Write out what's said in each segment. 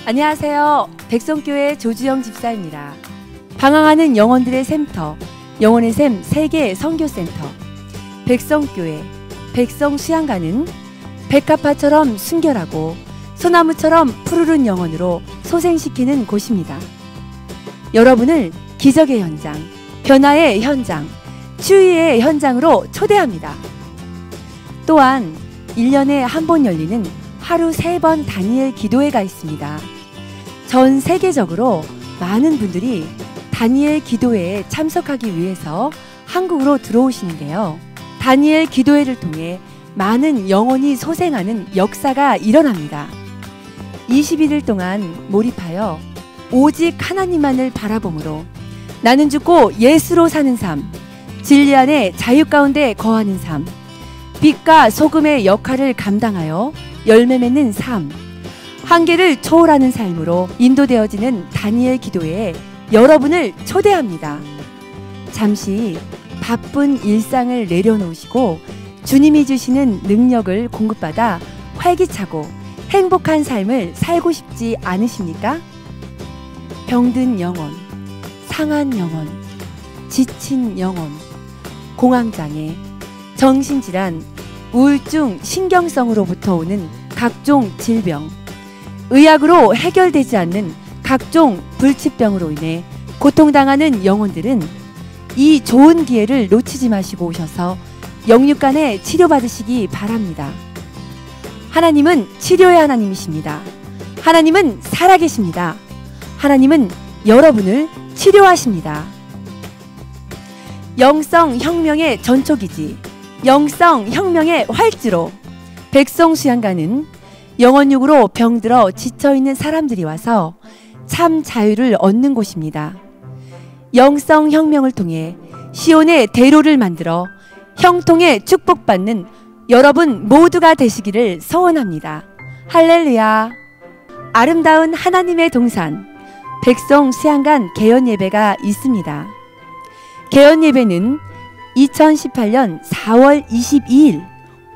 안녕하세요. 백성교회 조주영 집사입니다. 방황하는 영혼들의 샘터, 영혼의 샘 세계 선교센터, 백성교회, 백성수양가는 백합화처럼 순결하고 소나무처럼 푸르른 영혼으로 소생시키는 곳입니다. 여러분을 기적의 현장, 변화의 현장, 치유의 현장으로 초대합니다. 또한 1년에 한 번 열리는 하루 3번 다니엘 기도회가 있습니다. 전 세계적으로 많은 분들이 다니엘 기도회에 참석하기 위해서 한국으로 들어오시는데요. 다니엘 기도회를 통해 많은 영혼이 소생하는 역사가 일어납니다. 21일 동안 몰입하여 오직 하나님만을 바라봄으로 나는 죽고 예수로 사는 삶, 진리 안에 자유 가운데 거하는 삶, 빛과 소금의 역할을 감당하여 열매 맺는 삶, 한계를 초월하는 삶으로 인도되어지는 다니엘 기도회에 여러분을 초대합니다. 잠시 바쁜 일상을 내려놓으시고 주님이 주시는 능력을 공급받아 활기차고 행복한 삶을 살고 싶지 않으십니까? 병든 영혼, 상한 영혼, 지친 영혼, 공황장애, 정신질환, 우울증, 신경성으로부터 오는 각종 질병, 의학으로 해결되지 않는 각종 불치병으로 인해 고통당하는 영혼들은 이 좋은 기회를 놓치지 마시고 오셔서 영육간에 치료받으시기 바랍니다. 하나님은 치료의 하나님이십니다. 하나님은 살아계십니다. 하나님은 여러분을 치료하십니다. 영성혁명의 전초기지, 영성혁명의 활주로, 백성수양가는 영혼육으로 병들어 지쳐있는 사람들이 와서 참 자유를 얻는 곳입니다. 영성혁명을 통해 시온의 대로를 만들어 형통의 축복받는 여러분 모두가 되시기를 소원합니다. 할렐루야. 아름다운 하나님의 동산 백성수양관 개연예배가 있습니다. 개연예배는 2018년 4월 22일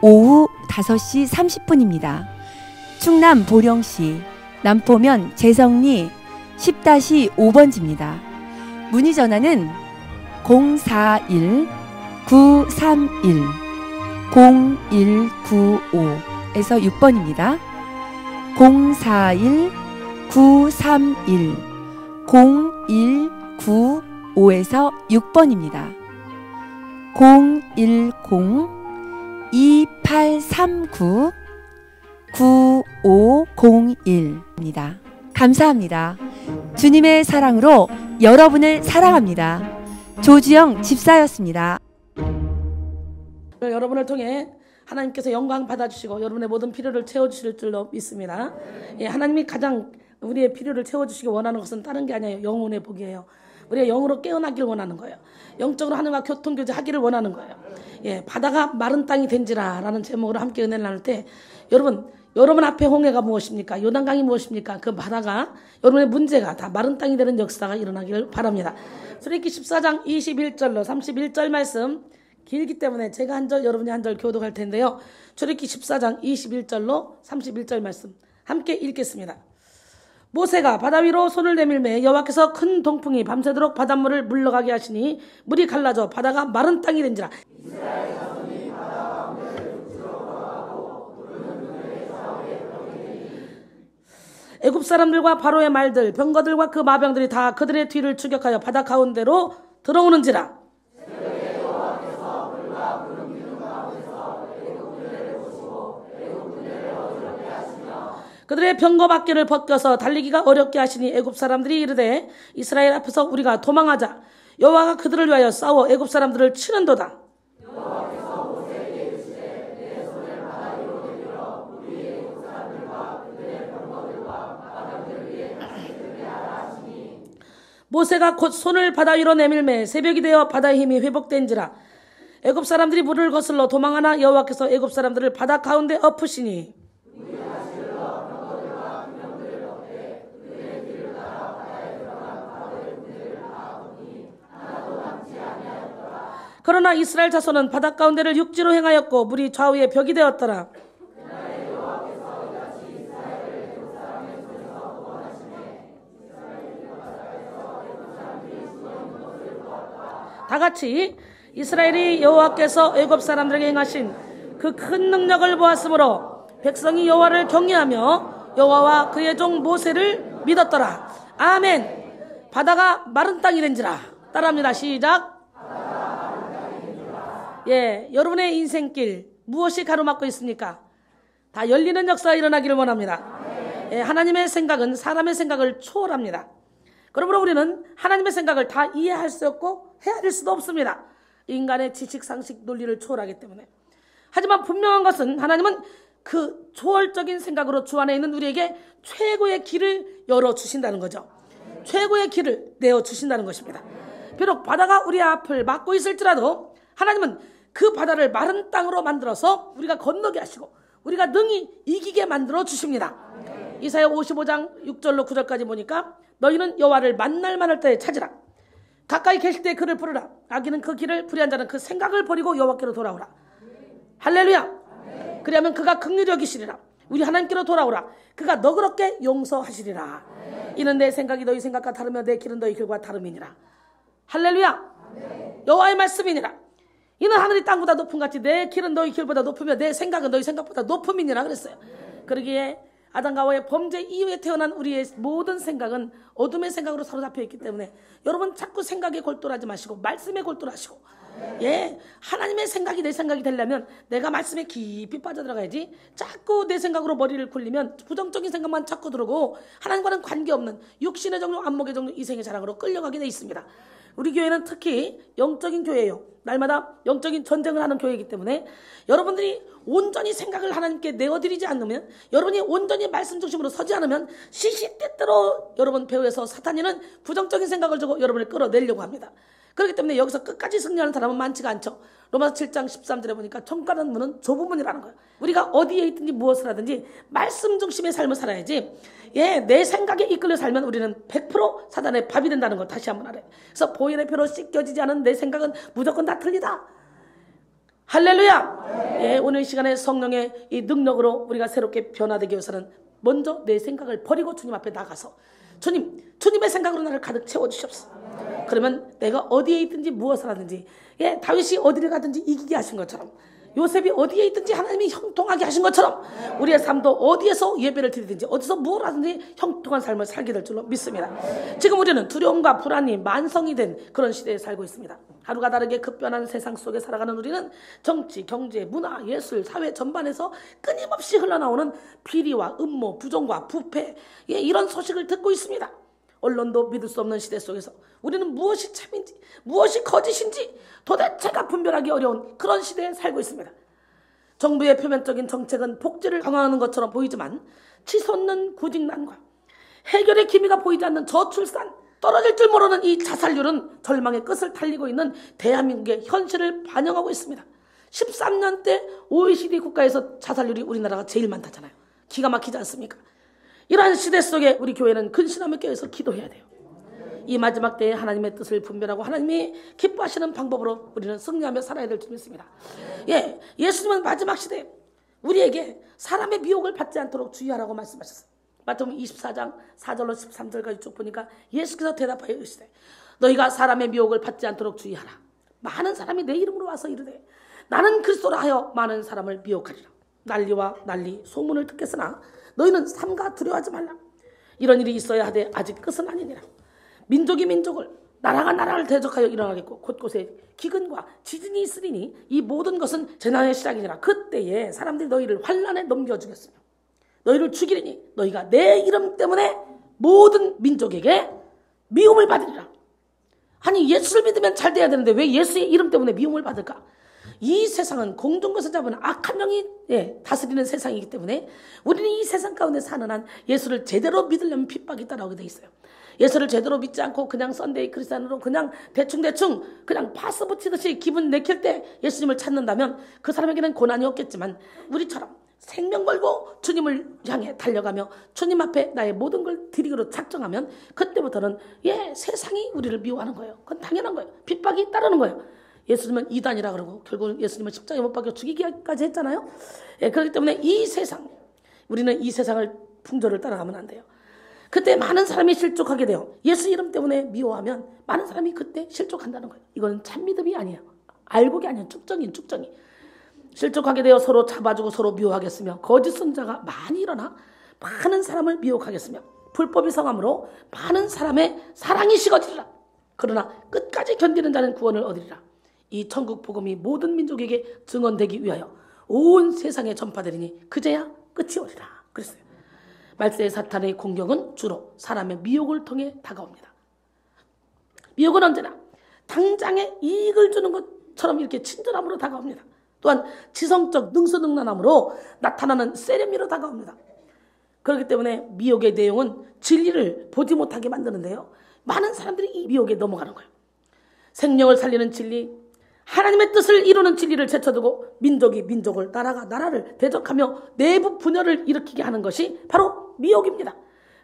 오후 5시 30분입니다. 충남 보령시 남포면 재성리 10-5번지입니다. 문의 전화는 041-931-0195에서 6번입니다. 041-931-0195에서 6번입니다. 010-2839-9501입니다. 감사합니다. 주님의 사랑으로 여러분을 사랑합니다. 조주영 집사였습니다. 여러분을 통해 하나님께서 영광 받아주시고 여러분의 모든 필요를 채워주실 줄로 믿습니다. 예, 하나님이 가장 우리의 필요를 채워주시기 원하는 것은 다른 게 아니에요. 영혼의 복이에요. 우리가 영으로 깨어나길 원하는 거예요. 영적으로 하나님과 교통교제하기를 원하는 거예요. 예, 바다가 마른 땅이 된지라 라는 제목으로 함께 은혜를 나눌 때 여러분 앞에 홍해가 무엇입니까? 요단강이 무엇입니까? 그 바다가 여러분의 문제가 다 마른 땅이 되는 역사가 일어나기를 바랍니다. 출애굽기 14장 21절로 31절 말씀 길기 때문에 제가 한 절 여러분이 한 절 교독할 텐데요. 출애굽기 14장 21절로 31절 말씀 함께 읽겠습니다. 모세가 바다 위로 손을 내밀매 여호와께서 큰 동풍이 밤새도록 바닷물을 물러가게 하시니 물이 갈라져 바다가 마른 땅이 된지라. 이스라엘 자손이 바다 가운데 육지로 걸어가고 물은 그들의 좌우에 떠이니 애굽 사람들과 바로의 말들 병거들과 그 마병들이 다 그들의 뒤를 추격하여 바다 가운데로 들어오는지라. 그들의 병거밖에를 벗겨서 달리기가 어렵게 하시니 애굽 사람들이 이르되 이스라엘 앞에서 우리가 도망하자. 여호와가 그들을 위하여 싸워 애굽 사람들을 치는도다. 여호와께서 모세에게 이르시되 내 손을 바다 위로 내밀어 우리 애굽 사람들과 그들의 병거들과 마병들 위에 들게 하라 하시니 모세가 곧 손을 바다 위로 내밀매 새벽이 되어 바다의 힘이 회복된지라. 애굽 사람들이 물을 거슬러 도망하나 여호와께서 애굽 사람들을 바다 가운데 엎으시니 그러나 이스라엘 자손은 바다 가운데를 육지로 행하였고 물이 좌우에 벽이 되었더라. 다 같이 이스라엘이 여호와께서 애굽 사람들에게 행하신 그 큰 능력을 보았으므로 백성이 여호와를 경외하며 여호와와 그의 종 모세를 믿었더라. 아멘. 바다가 마른 땅이 된지라. 따라합니다. 시작. 예, 여러분의 인생길 무엇이 가로막고 있습니까? 다 열리는 역사가 일어나기를 원합니다. 예, 하나님의 생각은 사람의 생각을 초월합니다. 그러므로 우리는 하나님의 생각을 다 이해할 수 없고 헤아릴 수도 없습니다. 인간의 지식, 상식, 논리를 초월하기 때문에. 하지만 분명한 것은 하나님은 그 초월적인 생각으로 주 안에 있는 우리에게 최고의 길을 열어주신다는 거죠. 최고의 길을 내어주신다는 것입니다. 비록 바다가 우리 앞을 막고 있을지라도 하나님은 그 바다를 마른 땅으로 만들어서 우리가 건너게 하시고 우리가 능히 이기게 만들어 주십니다. 이사야 55장 6절로 9절까지 보니까 너희는 여호와를 만날 때에 찾으라. 가까이 계실 때 그를 부르라. 악인은 그 길을 불의한 자는 그 생각을 버리고 여호와께로 돌아오라. 할렐루야. 그리하면 그가 긍휼히 여기시리라. 우리 하나님께로 돌아오라. 그가 너그럽게 용서하시리라. 이는 내 생각이 너희 생각과 다르며 내 길은 너희 길과 다름이니라. 할렐루야. 여호와의 말씀이니라. 이는 하늘이 땅보다 높음 같이 내 길은 너희 길보다 높으며 내 생각은 너희 생각보다 높음이니라 그랬어요. 그러기에 아담과 하와의 범죄 이후에 태어난 우리의 모든 생각은 어둠의 생각으로 사로잡혀 있기 때문에 여러분 자꾸 생각에 골똘하지 마시고 말씀에 골똘하시고, 예, 하나님의 생각이 내 생각이 되려면 내가 말씀에 깊이 빠져들어가야지. 자꾸 내 생각으로 머리를 굴리면 부정적인 생각만 자꾸 들어오고 하나님과는 관계없는 육신의 정욕, 안목의 정욕, 이생의 자랑으로 끌려가게 돼 있습니다. 우리 교회는 특히 영적인 교회예요. 날마다 영적인 전쟁을 하는 교회이기 때문에 여러분들이 온전히 생각을 하나님께 내어드리지 않으면, 여러분이 온전히 말씀 중심으로 서지 않으면 시시때때로 여러분 배후에서 사탄이는 부정적인 생각을 주고 여러분을 끌어내려고 합니다. 그렇기 때문에 여기서 끝까지 승리하는 사람은 많지가 않죠. 로마서 7장 13절에 보니까 천국이라는 문은 좁은 문이라는 거예요. 우리가 어디에 있든지 무엇을 하든지 말씀 중심의 삶을 살아야지, 예, 내 생각에 이끌려 살면 우리는 100% 사단의 밥이 된다는 걸 다시 한번 알아요. 그래서 보혈의 피로 씻겨지지 않은 내 생각은 무조건 다 틀리다. 할렐루야. 예, 오늘 이 시간에 성령의 이 능력으로 우리가 새롭게 변화되기 위해서는 먼저 내 생각을 버리고 주님 앞에 나가서 주님의 생각으로 나를 가득 채워주시옵소서. 그러면 내가 어디에 있든지 무엇을 하든지, 예, 다윗이 어디를 가든지 이기게 하신 것처럼, 요셉이 어디에 있든지 하나님이 형통하게 하신 것처럼 우리의 삶도 어디에서 예배를 드리든지 어디서 무엇을 하든지 형통한 삶을 살게 될 줄로 믿습니다. 지금 우리는 두려움과 불안이 만성이 된 그런 시대에 살고 있습니다. 하루가 다르게 급변하는 세상 속에 살아가는 우리는 정치, 경제, 문화, 예술, 사회 전반에서 끊임없이 흘러나오는 비리와 음모, 부정과 부패, 예, 이런 소식을 듣고 있습니다. 언론도 믿을 수 없는 시대 속에서 우리는 무엇이 참인지 무엇이 거짓인지 도대체가 분별하기 어려운 그런 시대에 살고 있습니다. 정부의 표면적인 정책은 복지를 강화하는 것처럼 보이지만 치솟는 구직난과 해결의 기미가 보이지 않는 저출산, 떨어질 줄 모르는 이 자살률은 절망의 끝을 달리고 있는 대한민국의 현실을 반영하고 있습니다. 13년대 OECD 국가에서 자살률이 우리나라가 제일 많다잖아요. 기가 막히지 않습니까? 이러한 시대 속에 우리 교회는 근신하며 깨어서 기도해야 돼요. 이 마지막 때에 하나님의 뜻을 분별하고 하나님이 기뻐하시는 방법으로 우리는 승리하며 살아야 될 줄 믿습니다. 예, 예수님은 마지막 시대에 우리에게 사람의 미혹을 받지 않도록 주의하라고 말씀하셨어요. 마태복음 24장 4절로 13절까지 쭉 보니까 예수께서 대답하여 이르시되 너희가 사람의 미혹을 받지 않도록 주의하라. 많은 사람이 내 이름으로 와서 이르되 나는 그리스도라 하여 많은 사람을 미혹하리라. 난리와 난리 소문을 듣겠으나 너희는 삼가 두려워하지 말라. 이런 일이 있어야 하되 아직 끝은 아니니라. 민족이 민족을, 나라가 나라를 대적하여 일어나겠고 곳곳에 기근과 지진이 있으리니 이 모든 것은 재난의 시작이니라. 그때에 사람들이 너희를 환난에 넘겨주겠으며 너희를 죽이리니 너희가 내 이름 때문에 모든 민족에게 미움을 받으리라. 아니, 예수를 믿으면 잘 돼야 되는데 왜 예수의 이름 때문에 미움을 받을까? 이 세상은 공중것을 잡은 악한 영이, 예, 다스리는 세상이기 때문에 우리는 이 세상 가운데 사는 한 예수를 제대로 믿으려면 핍박이 따라오게 돼 있어요. 예수를 제대로 믿지 않고 그냥 썬데이 크리스찬으로 그냥 대충 그냥 파스 붙이듯이 기분 내킬 때 예수님을 찾는다면 그 사람에게는 고난이 없겠지만 우리처럼 생명 걸고 주님을 향해 달려가며 주님 앞에 나의 모든 걸 드리기로 작정하면 그때부터는, 예, 세상이 우리를 미워하는 거예요. 그건 당연한 거예요. 핍박이 따르는 거예요. 예수님은 이단이라 그러고 결국 예수님은 십자가에 못 박혀 죽이기까지 했잖아요. 예, 그렇기 때문에 이 세상, 우리는 이 세상을 풍조를 따라가면 안 돼요. 그때 많은 사람이 실족하게 돼요. 예수 이름 때문에 미워하면 많은 사람이 그때 실족한다는 거예요. 이건 참믿음이 아니에요. 알곡이 아니에요. 축정이. 실족하게 되어 서로 잡아주고 서로 미워하겠으며 거짓 선자가 많이 일어나 많은 사람을 미혹하겠으며 불법이 성함으로 많은 사람의 사랑이 식어지리라. 그러나 끝까지 견디는 자는 구원을 얻으리라. 이 천국 복음이 모든 민족에게 증언되기 위하여 온 세상에 전파되리니 그제야 끝이 오리라. 그랬어요. 말세의 사탄의 공격은 주로 사람의 미혹을 통해 다가옵니다. 미혹은 언제나 당장에 이익을 주는 것처럼 이렇게 친절함으로 다가옵니다. 또한 지성적 능수능란함으로 나타나는 세련미로 다가옵니다. 그렇기 때문에 미혹의 내용은 진리를 보지 못하게 만드는데요. 많은 사람들이 이 미혹에 넘어가는 거예요. 생명을 살리는 진리, 하나님의 뜻을 이루는 진리를 제쳐두고 민족이 민족을, 나라가 나라를 대적하며 내부 분열을 일으키게 하는 것이 바로 미혹입니다.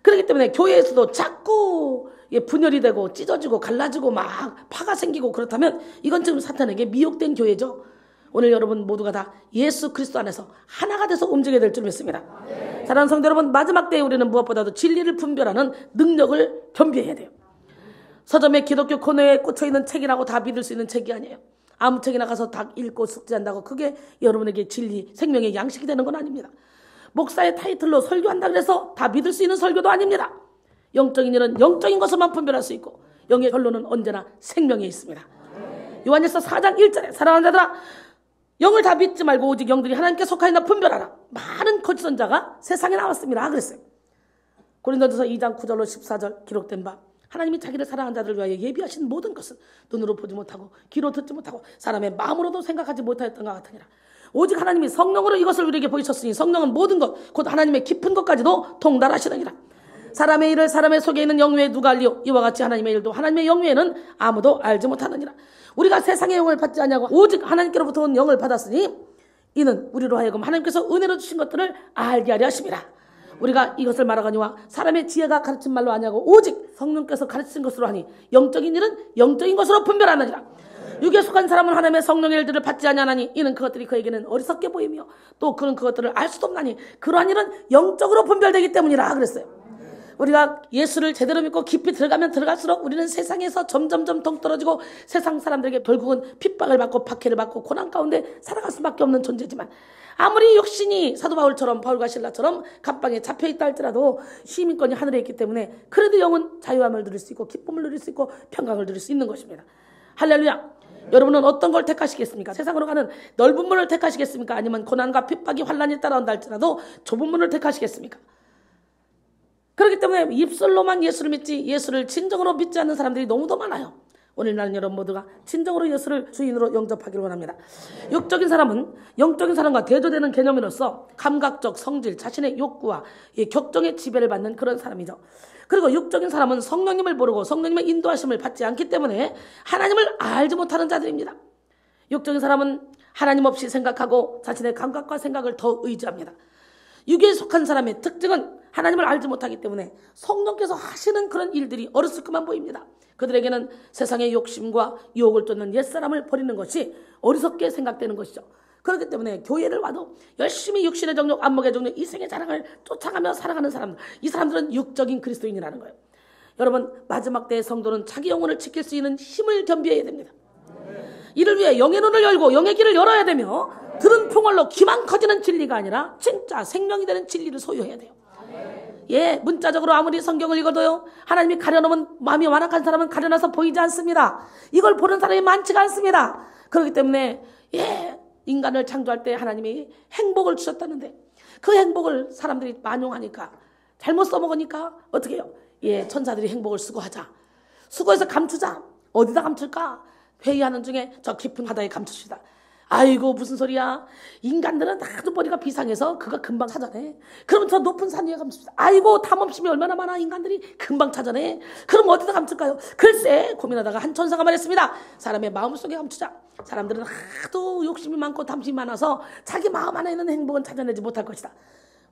그렇기 때문에 교회에서도 자꾸 분열이 되고 찢어지고 갈라지고 막 파가 생기고 그렇다면 이건 지금 사탄에게 미혹된 교회죠. 오늘 여러분 모두가 다 예수 그리스도 안에서 하나가 돼서 움직여야 될 줄 믿습니다. 사랑하는 성도 여러분, 마지막 때에 우리는 무엇보다도 진리를 분별하는 능력을 겸비해야 돼요. 서점에 기독교 코너에 꽂혀있는 책이라고 다 믿을 수 있는 책이 아니에요. 아무 책이나 가서 다 읽고 숙지한다고 그게 여러분에게 진리, 생명의 양식이 되는 건 아닙니다. 목사의 타이틀로 설교한다고 해서 다 믿을 수 있는 설교도 아닙니다. 영적인 일은 영적인 것을만 분별할 수 있고 영의 결론은 언제나 생명에 있습니다. 요한일서 4장 1절에 사랑하는 자들아 영을 다 믿지 말고 오직 영들이 하나님께 속하였나 분별하라. 많은 거짓 선자가 세상에 나왔습니다. 그랬어요. 고린도전서 2장 9절로 14절 기록된 바 하나님이 자기를 사랑한 자들을 위하여 예비하신 모든 것은 눈으로 보지 못하고 귀로 듣지 못하고 사람의 마음으로도 생각하지 못하였던 것 같으니라. 오직 하나님이 성령으로 이것을 우리에게 보이셨으니 성령은 모든 것 곧 하나님의 깊은 것까지도 통달하시느니라. 사람의 일을 사람의 속에 있는 영 외에 누가 알리요? 이와 같이 하나님의 일도 하나님의 영 외에는 아무도 알지 못하느니라. 우리가 세상의 영을 받지 않냐고 오직 하나님께로부터 온 영을 받았으니 이는 우리로 하여금 하나님께서 은혜로 주신 것들을 알게 하려 하심이라. 우리가 이것을 말하거니와 사람의 지혜가 가르친 말로 아니하고 오직 성령께서 가르친 것으로 하니 영적인 일은 영적인 것으로 분별하느니라. 육에 속한 사람은 하나님의 성령의 일들을 받지 아니하나니 이는 그것들이 그에게는 어리석게 보이며 또 그는 그것들을 알 수도 없나니 그러한 일은 영적으로 분별되기 때문이라 그랬어요. 우리가 예수를 제대로 믿고 깊이 들어가면 들어갈수록 우리는 세상에서 점점점 동떨어지고 세상 사람들에게 결국은 핍박을 받고 박해를 받고 고난 가운데 살아갈 수밖에 없는 존재지만 아무리 육신이 사도 바울처럼 바울과 실라처럼 갑방에 잡혀있다 할지라도 시민권이 하늘에 있기 때문에 그래도 영은 자유함을 누릴 수 있고 기쁨을 누릴 수 있고 평강을 누릴 수 있는 것입니다. 할렐루야. 여러분은 어떤 걸 택하시겠습니까? 세상으로 가는 넓은 문을 택하시겠습니까? 아니면 고난과 핍박이 환난이 따라온다 할지라도 좁은 문을 택하시겠습니까? 그렇기 때문에 입술로만 예수를 믿지 예수를 진정으로 믿지 않는 사람들이 너무도 많아요. 오늘날은 여러분 모두가 진정으로 예수를 주인으로 영접하기를 원합니다. 육적인 사람은 영적인 사람과 대조되는 개념으로서 감각적 성질, 자신의 욕구와 격정의 지배를 받는 그런 사람이죠. 그리고 육적인 사람은 성령님을 모르고 성령님의 인도하심을 받지 않기 때문에 하나님을 알지 못하는 자들입니다. 육적인 사람은 하나님 없이 생각하고 자신의 감각과 생각을 더 의지합니다. 육에 속한 사람의 특징은 하나님을 알지 못하기 때문에 성령께서 하시는 그런 일들이 어렸을 것만 보입니다. 그들에게는 세상의 욕심과 유혹을 쫓는 옛사람을 버리는 것이 어리석게 생각되는 것이죠. 그렇기 때문에 교회를 와도 열심히 육신의 정욕, 안목의 정욕, 이생의 자랑을 쫓아가며 살아가는 사람들, 이 사람들은 육적인 그리스도인이라는 거예요. 여러분, 마지막 때의 성도는 자기 영혼을 지킬 수 있는 힘을 겸비해야 됩니다. 이를 위해 영의 눈을 열고 영의 길을 열어야 되며 들은 풍월로 귀만 커지는 진리가 아니라 진짜 생명이 되는 진리를 소유해야 돼요. 예, 문자적으로 아무리 성경을 읽어도요, 하나님이 가려놓으면 마음이 완악한 사람은 가려놔서 보이지 않습니다. 이걸 보는 사람이 많지가 않습니다. 그렇기 때문에 예, 인간을 창조할 때 하나님이 행복을 주셨다는데 그 행복을 사람들이 만용하니까 잘못 써먹으니까 어떻게 해요? 예, 천사들이 행복을 수고하자. 수고해서 감추자. 어디다 감출까? 회의하는 중에 저 깊은 바다에 감추시다. 아이고 무슨 소리야. 인간들은 하도 머리가 비상해서 그가 금방 찾아내. 그럼 저 높은 산 위에 감춥시다. 아이고 탐험심이 얼마나 많아. 인간들이 금방 찾아내. 그럼 어디다 감출까요? 글쎄 고민하다가 한 천사가 말했습니다. 사람의 마음속에 감추자. 사람들은 하도 욕심이 많고 탐심이 많아서 자기 마음 안에 있는 행복은 찾아내지 못할 것이다.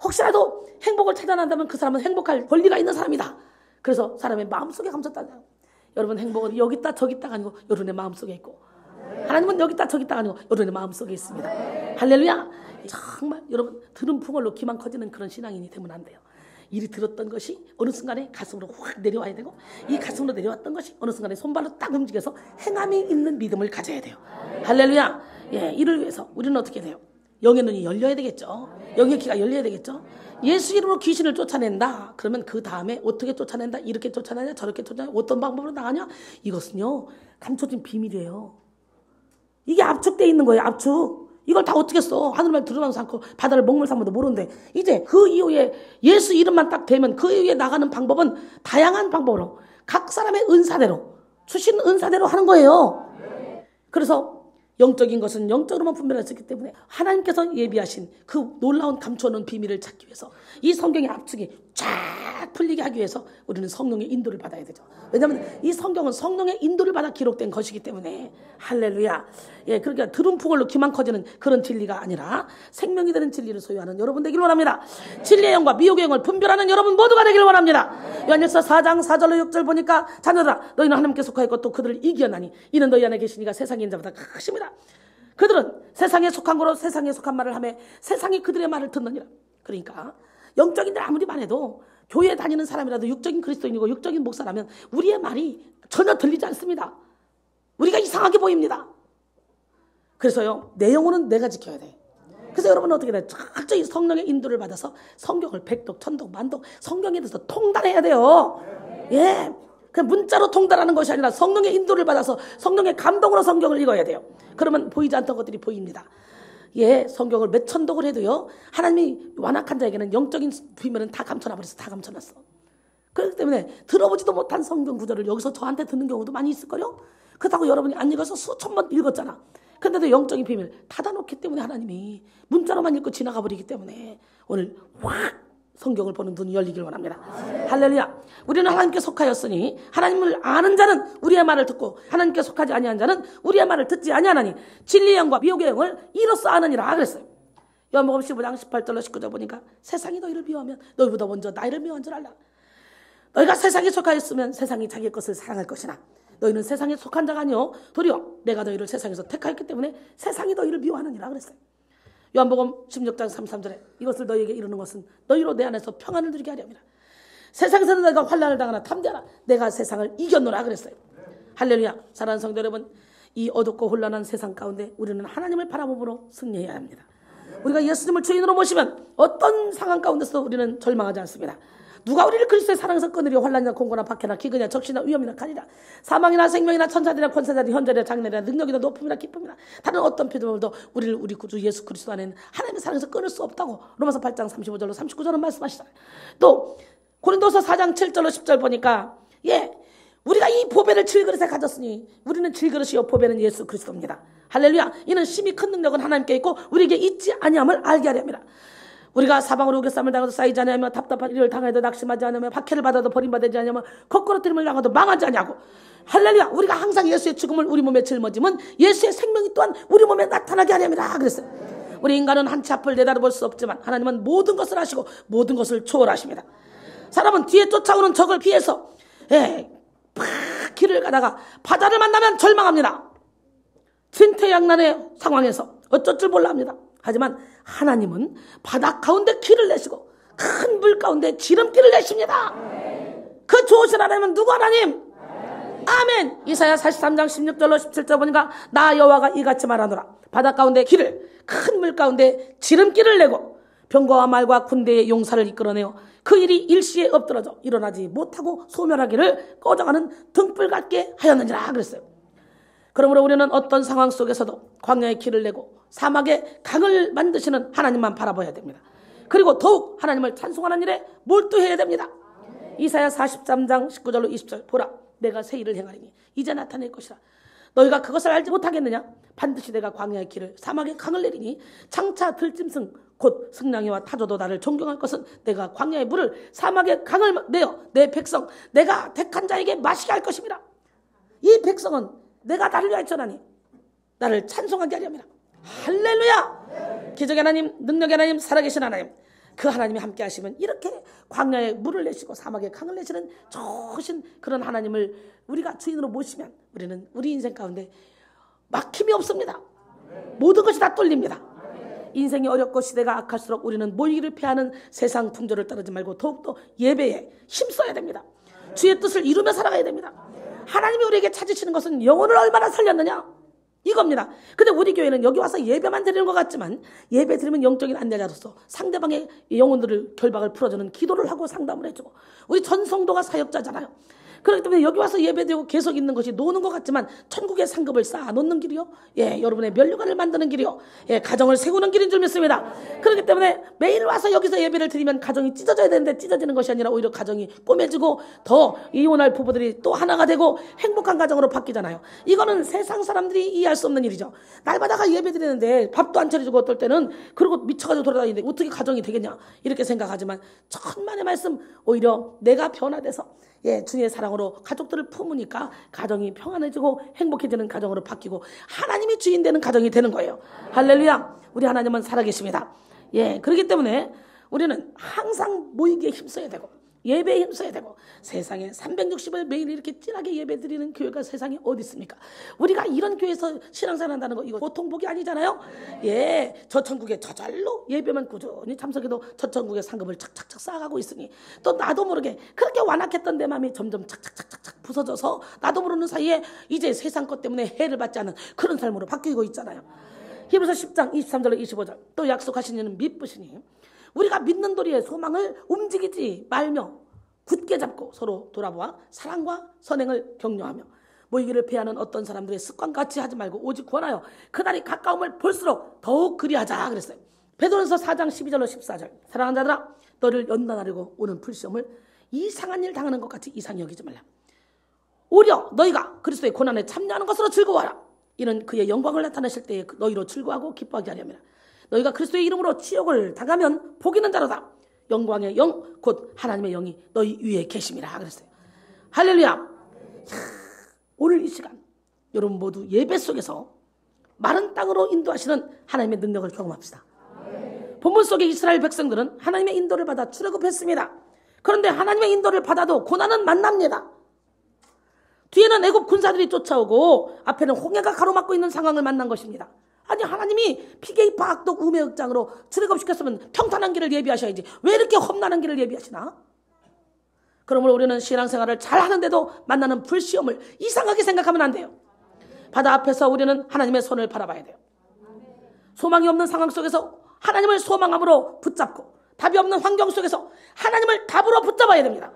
혹시라도 행복을 찾아낸다면 그 사람은 행복할 권리가 있는 사람이다. 그래서 사람의 마음속에 감췄다잖아요. 여러분 행복은 여기 있다 저기 있다가 아니고 여러분의 마음속에 있고 하나님은 여기 있다 저기 있다가 아니고 여러분의 마음속에 있습니다. 할렐루야. 정말 여러분 들은 풍월로 귀만 커지는 그런 신앙인이 되면 안 돼요. 이리 들었던 것이 어느 순간에 가슴으로 확 내려와야 되고, 이 가슴으로 내려왔던 것이 어느 순간에 손발로 딱 움직여서 행함이 있는 믿음을 가져야 돼요. 할렐루야. 예, 이를 위해서 우리는 어떻게 돼요? 영의 눈이 열려야 되겠죠. 영의 귀가 열려야 되겠죠. 예수 이름으로 귀신을 쫓아낸다. 그러면 그 다음에 어떻게 쫓아낸다? 이렇게 쫓아내냐? 저렇게 쫓아내냐? 어떤 방법으로 나가냐? 이것은요, 감춰진 비밀이에요. 이게 압축되어 있는 거예요. 압축. 이걸 다 어떻게 써? 하늘만 들어가면서 않고 바다를 먹물 삼아도 모르는데, 이제 그 이후에 예수 이름만 딱 되면 그 이후에 나가는 방법은 다양한 방법으로 각 사람의 은사대로, 주신 은사대로 하는 거예요. 그래서 영적인 것은 영적으로만 분별할 수 있기 때문에 하나님께서 예비하신 그 놀라운 감춰놓은 비밀을 찾기 위해서 이 성경의 압축이 쫙 풀리게 하기 위해서 우리는 성령의 인도를 받아야 되죠. 왜냐하면 이 성경은 성령의 인도를 받아 기록된 것이기 때문에. 할렐루야. 예, 그러니까 드rum풍을로 귀만 커지는 그런 진리가 아니라 생명이 되는 진리를 소유하는 여러분 되길 원합니다. 진리의 영과 미혹의 영을 분별하는 여러분 모두가 되길 원합니다. 요한일서 4장 4절로 6절 보니까 자녀들아, 너희는 하나님께 속하였고 또 그들을 이기었나니 이는 너희 안에 계시니가 세상의 인자보다 크십니다. 그들은 세상에 속한 거로 세상에 속한 말을 하며 세상이 그들의 말을 듣느니라. 그러니까 영적인들 아무리 말해도 교회 다니는 사람이라도 육적인 그리스도인이고 육적인 목사라면 우리의 말이 전혀 들리지 않습니다. 우리가 이상하게 보입니다. 그래서요, 내 영혼은 내가 지켜야 돼. 그래서 여러분은 어떻게 돼요? 철저히 성령의 인도를 받아서 성경을 백독, 천독, 만독, 성경에 대해서 통달해야 돼요. 예, 그냥 문자로 통달하는 것이 아니라 성령의 인도를 받아서 성령의 감동으로 성경을 읽어야 돼요. 그러면 보이지 않던 것들이 보입니다. 예, 성경을 몇 천독을 해도요, 하나님이 완악한 자에게는 영적인 비밀은 다 감춰놔버렸어. 다 감춰놨어. 그렇기 때문에 들어보지도 못한 성경 구절을 여기서 저한테 듣는 경우도 많이 있을걸요. 그렇다고 여러분이 안 읽어서 수천 번 읽었잖아. 근데도 영적인 비밀 닫아놓기 때문에 하나님이 문자로만 읽고 지나가 버리기 때문에 오늘 확 성경을 보는 눈이 열리길 원합니다. 할렐루야. 우리는 하나님께 속하였으니 하나님을 아는 자는 우리의 말을 듣고 하나님께 속하지 아니한 자는 우리의 말을 듣지 아니하나니 진리의 영과 미혹의 영을 이로써 아느니라 그랬어요. 요한복음 15장 18절로 19절 보니까 세상이 너희를 미워하면 너희보다 먼저 나를 미워한 줄 알라. 너희가 세상에 속하였으면 세상이 자기의 것을 사랑할 것이나 너희는 세상에 속한 자가 아니요 도리어 내가 너희를 세상에서 택하였기 때문에 세상이 너희를 미워하느니라 그랬어요. 요한복음 16장 33절에 이것을 너희에게 이루는 것은 너희로 내 안에서 평안을 누리게 하려 함이라. 세상에서는 내가 환난을 당하나 담대하라. 내가 세상을 이겼노라 그랬어요. 할렐루야. 사랑하는 성도 여러분, 이 어둡고 혼란한 세상 가운데 우리는 하나님을 바라봄으로 승리해야 합니다. 우리가 예수님을 주인으로 모시면 어떤 상황 가운데서도 우리는 절망하지 않습니다. 누가 우리를 그리스도의 사랑에서 끊으려 환난이나 공고나 박해나 기근이나 적시나 위험이나 가리라. 사망이나 생명이나 천사들이나 권세자들이 현재나 장래나 능력이나 높음이나 기쁨이나 다른 어떤 피조물도 우리를 우리 구주 예수 그리스도 안에는 하나님의 사랑에서 끊을 수 없다고 로마서 8장 35절로 39절은 말씀하시잖아요. 또 고린도서 4장 7절로 10절 보니까 예, 우리가 이 보배를 질그릇에 가졌으니 우리는 질그릇이요 보배는 예수 그리스도입니다. 할렐루야. 이는 심히 큰 능력은 하나님께 있고 우리에게 있지 아니함을 알게 하려 합니다. 우리가 사방으로 우겨쌈을 당해도 쌓이지 않으며 답답한 일을 당해도 낙심하지 않으며 박해를 받아도 버림받지 않으며 거꾸로뜨림을 당해도 망하지 않냐고. 할렐루야. 우리가 항상 예수의 죽음을 우리 몸에 짊어지면 예수의 생명이 또한 우리 몸에 나타나게 하렵니다 그랬어요. 우리 인간은 한 치 앞을 내다볼 수 없지만 하나님은 모든 것을 아시고 모든 것을 초월하십니다. 사람은 뒤에 쫓아오는 적을 피해서 길을 가다가 바다를 만나면 절망합니다. 진퇴양난의 상황에서 어쩔 줄 몰라 합니다. 하지만 하나님은 바다 가운데 길을 내시고 큰 물 가운데 지름길을 내십니다. 그 좋으신 하나님은 누구 하나님? 아멘. 이사야 43장 16절로 17절 보니까 나 여호와가 이같이 말하노라. 바다 가운데 길을 큰 물 가운데 지름길을 내고 병거와 말과 군대의 용사를 이끌어내어 그 일이 일시에 엎드러져 일어나지 못하고 소멸하기를 꺼져가는 등불 같게 하였느니라 그랬어요. 그러므로 우리는 어떤 상황 속에서도 광야의 길을 내고 사막에 강을 만드시는 하나님만 바라봐야 됩니다. 그리고 더욱 하나님을 찬송하는 일에 몰두해야 됩니다. 이사야 43장 19절로 20절 보라 내가 새 일을 행하리니 이제 나타낼 것이라. 너희가 그것을 알지 못하겠느냐? 반드시 내가 광야의 길을 사막에 강을 내리니 장차 들짐승 곧 승냥이와 타조도 나를 존경할 것은 내가 광야의 물을 사막에 강을 내어 내 백성 내가 택한 자에게 마시게 할 것입니다. 이 백성은 내가 나를 위하여 전하니 나를 찬송하게 하려 합니다. 할렐루야. 기적의 하나님, 능력의 하나님, 살아계신 하나님, 그 하나님이 함께 하시면 이렇게 광야에 물을 내시고 사막에 강을 내시는 좋으신 그런 하나님을 우리가 주인으로 모시면 우리는 우리 인생 가운데 막힘이 없습니다. 모든 것이 다 뚫립니다. 인생이 어렵고 시대가 악할수록 우리는 모이기를 피하는 세상 풍조를 따르지 말고 더욱더 예배에 힘써야 됩니다. 주의 뜻을 이루며 살아가야 됩니다. 하나님이 우리에게 찾으시는 것은 영혼을 얼마나 살렸느냐, 이겁니다. 근데 우리 교회는 여기 와서 예배만 드리는 것 같지만, 예배 드리면 영적인 안내자로서 상대방의 영혼들을 결박을 풀어주는 기도를 하고 상담을 해주고, 우리 전 성도가 사역자잖아요. 그렇기 때문에 여기 와서 예배드리고 계속 있는 것이 노는 것 같지만 천국의 상급을 쌓아놓는 길이요, 여러분의 면류관을 만드는 길이요, 가정을 세우는 길인 줄 믿습니다. 그렇기 때문에 매일 와서 여기서 예배를 드리면 가정이 찢어져야 되는데 찢어지는 것이 아니라 오히려 가정이 꼬매지고 더 이혼할 부부들이 또 하나가 되고 행복한 가정으로 바뀌잖아요. 이거는 세상 사람들이 이해할 수 없는 일이죠. 날마다가 예배 드리는데 밥도 안 차려주고 어떨 때는 그러고 미쳐가지고 돌아다니는데 어떻게 가정이 되겠냐 이렇게 생각하지만, 천만의 말씀, 오히려 내가 변화돼서 주님의 사랑으로 가족들을 품으니까 가정이 평안해지고 행복해지는 가정으로 바뀌고 하나님이 주인 되는 가정이 되는 거예요. 할렐루야. 우리 하나님은 살아계십니다. 그렇기 때문에 우리는 항상 모이기에 힘써야 되고 예배에 힘써야 되고, 세상에 360일 매일 이렇게 찐하게 예배 드리는 교회가 세상에 어디 있습니까? 우리가 이런 교회에서 신앙생활 한다는 거 이거 보통 복이 아니잖아요. 저 천국에 저절로 예배만 꾸준히 참석해도 저 천국의 상급을 착착착 쌓아가고 있으니, 또 나도 모르게 그렇게 완악했던 내 마음이 점점 착착착착 부서져서 나도 모르는 사이에 이제 세상 것 때문에 해를 받지 않는 그런 삶으로 바뀌고 있잖아요. 히브리서 10장 23절로 25절, 또 약속하신 이는 믿으시니 우리가 믿는 도리의 소망을 움직이지 말며 굳게 잡고 서로 돌아보아 사랑과 선행을 격려하며 모이기를 피하는 어떤 사람들의 습관같이 하지 말고 오직 권하여 그날이 가까움을 볼수록 더욱 그리하자 그랬어요. 베드로전서 4장 12절로 14절, 사랑하는 자들아 너를 연단하려고 오는 불시험을 이상한 일 당하는 것 같이 이상히 여기지 말라. 오히려 너희가 그리스도의 고난에 참여하는 것으로 즐거워하라. 이는 그의 영광을 나타내실 때에 너희로 즐거워하고 기뻐하게 하려 함이라. 너희가 그리스도의 이름으로 치욕을 당하면 복 있는 자로다. 영광의 영 곧 하나님의 영이 너희 위에 계심이라 그랬어요. 할렐루야. 오늘 이 시간 여러분 모두 예배 속에서 마른 땅으로 인도하시는 하나님의 능력을 경험합시다. 본문 속의 이스라엘 백성들은 하나님의 인도를 받아 출애굽했습니다. 그런데 하나님의 인도를 받아도 고난은 만납니다. 뒤에는 애굽 군사들이 쫓아오고 앞에는 홍해가 가로막고 있는 상황을 만난 것입니다. 아니, 하나님이 피게이 박독 우매흑장으로 출애굽시켰으면 평탄한 길을 예비하셔야지 왜 이렇게 험난한 길을 예비하시나? 그러므로 우리는 신앙생활을 잘 하는데도 만나는 불시험을 이상하게 생각하면 안 돼요. 바다 앞에서 우리는 하나님의 손을 바라봐야 돼요. 소망이 없는 상황 속에서 하나님을 소망함으로 붙잡고, 답이 없는 환경 속에서 하나님을 답으로 붙잡아야 됩니다.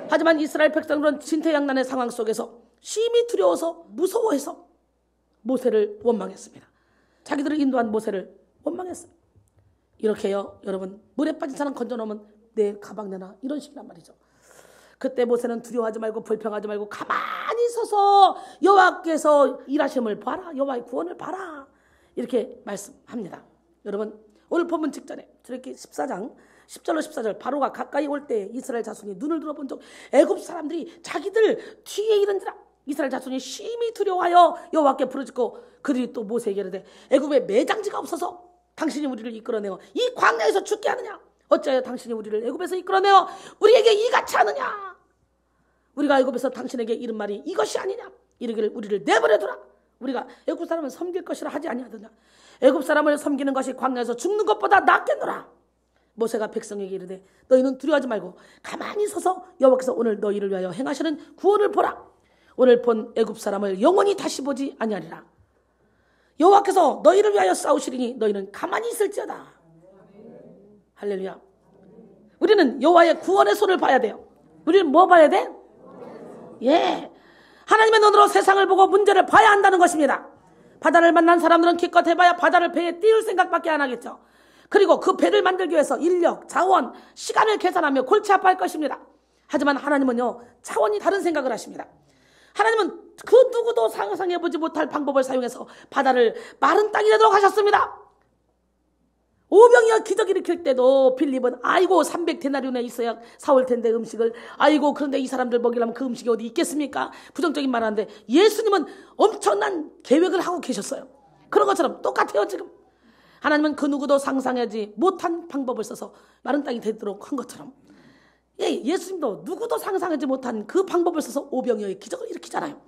하지만 이스라엘 백성들은 진퇴양난의 상황 속에서 심히 두려워서 무서워해서 모세를 원망했습니다. 자기들을 인도한 모세를 원망했어요. 이렇게요, 여러분, 물에 빠진 사람 건져놓으면 내 가방 내놔, 이런 식이란 말이죠. 그때 모세는 두려워하지 말고 불평하지 말고 가만히 서서 여호와께서 일하심을 봐라, 여호와의 구원을 봐라, 이렇게 말씀합니다. 여러분, 오늘 본문 직전에 저렇게 14장 10절로 14절, 바로가 가까이 올 때 이스라엘 자손이 눈을 들어본 적 애굽 사람들이 자기들 뒤에 이른지라 이스라엘 자손이 심히 두려워하여 여호와께 부르짖고, 그들이 또 모세에게 이르되 애굽에 매장지가 없어서 당신이 우리를 이끌어내어 이 광야에서 죽게 하느냐? 어찌하여 당신이 우리를 애굽에서 이끌어내어 우리에게 이같이 하느냐? 우리가 애굽에서 당신에게 이른 말이 이것이 아니냐? 이르기를 우리를 내버려두라. 우리가 애굽 사람을 섬길 것이라 하지 아니하더냐? 애굽 사람을 섬기는 것이 광야에서 죽는 것보다 낫겠노라. 모세가 백성에게 이르되 너희는 두려워하지 말고 가만히 서서 여호와께서 오늘 너희를 위하여 행하시는 구원을 보라. 오늘 본 애굽 사람을 영원히 다시 보지 아니하리라. 여호와께서 너희를 위하여 싸우시리니 너희는 가만히 있을지어다. 할렐루야. 우리는 여호와의 구원의 손을 봐야 돼요. 우리는 뭐 봐야 돼? 하나님의 눈으로 세상을 보고 문제를 봐야 한다는 것입니다. 바다를 만난 사람들은 기껏 해봐야 바다를 배에 띄울 생각밖에 안 하겠죠. 그리고 그 배를 만들기 위해서 인력, 자원, 시간을 계산하며 골치 아파할 것입니다. 하지만 하나님은요, 차원이 다른 생각을 하십니다. 하나님은 그 누구도 상상해보지 못할 방법을 사용해서 바다를 마른 땅이 되도록 하셨습니다. 오병이어 기적 일으킬 때도 빌립은 아이고 300데나리온에 있어야 사올 텐데 음식을, 아이고 그런데 이 사람들 먹이려면 그 음식이 어디 있겠습니까? 부정적인 말 하는데 예수님은 엄청난 계획을 하고 계셨어요. 그런 것처럼 똑같아요. 지금 하나님은 그 누구도 상상하지 못한 방법을 써서 마른 땅이 되도록 한 것처럼, 예수님도 누구도 상상하지 못한 그 방법을 써서 오병이어의 기적을 일으키잖아요.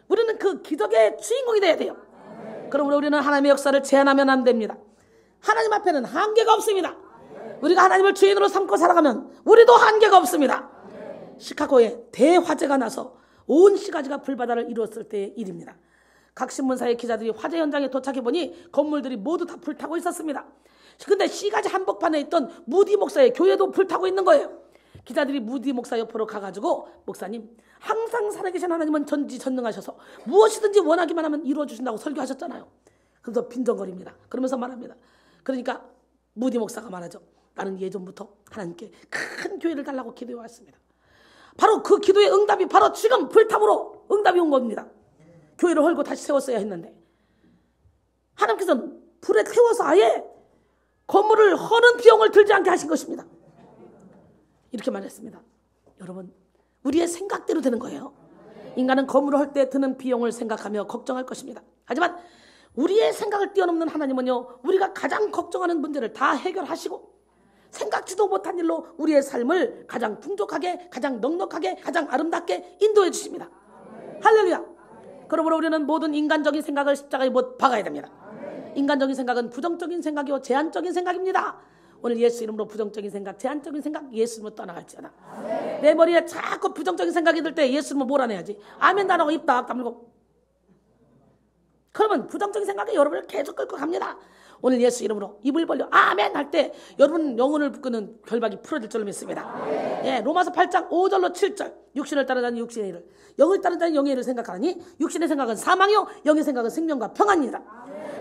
우리는 그 기적의 주인공이 돼야 돼요. 그러므로 우리는 하나님의 역사를 제한하면 안 됩니다. 하나님 앞에는 한계가 없습니다. 우리가 하나님을 주인으로 삼고 살아가면 우리도 한계가 없습니다. 시카고에 대화재가 나서 온 시가지가 불바다를 이루었을 때의 일입니다. 각 신문사의 기자들이 화재 현장에 도착해 보니 건물들이 모두 다 불타고 있었습니다. 근데 시가지 한복판에 있던 무디 목사의 교회도 불타고 있는 거예요. 기자들이 무디 목사 옆으로 가가지고, 목사님, 항상 살아계신 하나님은 전지전능하셔서 무엇이든지 원하기만 하면 이루어주신다고 설교하셨잖아요. 그래서 빈정거립니다. 그러면서 말합니다. 그러니까 무디 목사가 말하죠. 나는 예전부터 하나님께 큰 교회를 달라고 기도해 왔습니다. 바로 그 기도의 응답이 바로 지금 불탑으로 응답이 온 겁니다. 교회를 헐고 다시 세웠어야 했는데 하나님께서는 불에 태워서 아예 건물을 허는 비용을 들지 않게 하신 것입니다. 이렇게 말했습니다. 여러분, 우리의 생각대로 되는 거예요. 인간은 건물을 할 때 드는 비용을 생각하며 걱정할 것입니다. 하지만 우리의 생각을 뛰어넘는 하나님은요, 우리가 가장 걱정하는 문제를 다 해결하시고 생각지도 못한 일로 우리의 삶을 가장 풍족하게, 가장 넉넉하게, 가장 아름답게 인도해 주십니다. 할렐루야. 그러므로 우리는 모든 인간적인 생각을 십자가에 못 박아야 됩니다. 인간적인 생각은 부정적인 생각이요 제한적인 생각입니다. 오늘 예수 이름으로 부정적인 생각, 제한적인 생각 예수 이름으로 떠나갈지어다. 내 머리에 자꾸 부정적인 생각이 들 때 예수 이름으로 몰아내야지. 아멘 단하고 입 딱 다물고. 그러면 부정적인 생각이 여러분을 계속 끌고 갑니다. 오늘 예수 이름으로 입을 벌려 아멘 할 때 여러분 영혼을 끄는 결박이 풀어질 줄로 믿습니다. 예, 로마서 8장 5절로 7절. 육신을 따르는 자는 육신의 일을, 영을 따르는 자는 영의 일을 생각하니 육신의 생각은 사망이요 영의 생각은 생명과 평안이다.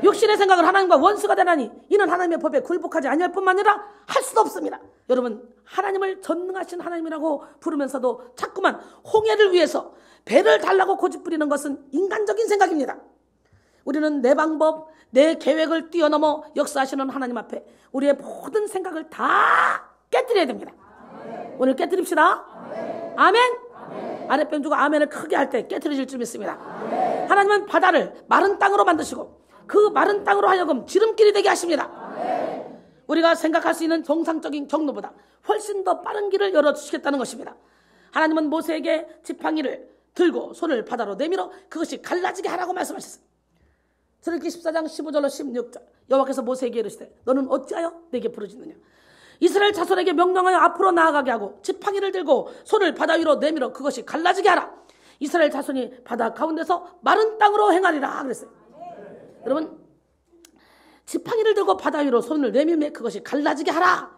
육신의 생각을 하나님과 원수가 되나니 이는 하나님의 법에 굴복하지 아니할 뿐만 아니라 할 수도 없습니다. 여러분, 하나님을 전능하신 하나님이라고 부르면서도 자꾸만 홍해를 위해서 배를 달라고 고집부리는 것은 인간적인 생각입니다. 우리는 내 방법, 내 계획을 뛰어넘어 역사하시는 하나님 앞에 우리의 모든 생각을 다 깨뜨려야 됩니다. 오늘 깨뜨립시다. 아멘. 아랫배 주고 아멘을 크게 할 때 깨뜨려질 줄 믿습니다. 하나님은 바다를 마른 땅으로 만드시고 그 마른 땅으로 하여금 지름길이 되게 하십니다. 우리가 생각할 수 있는 정상적인 경로보다 훨씬 더 빠른 길을 열어주시겠다는 것입니다. 하나님은 모세에게 지팡이를 들고 손을 바다로 내밀어 그것이 갈라지게 하라고 말씀하셨어요. 출애굽기 14장 15절로 16절. 여호와께서 모세에게 이르시되 너는 어찌하여 내게 부르짖느냐. 이스라엘 자손에게 명령하여 앞으로 나아가게 하고 지팡이를 들고 손을 바다 위로 내밀어 그것이 갈라지게 하라. 이스라엘 자손이 바다 가운데서 마른 땅으로 행하리라 그랬어요. 여러분, 지팡이를 들고 바다 위로 손을 내밀매 그것이 갈라지게 하라.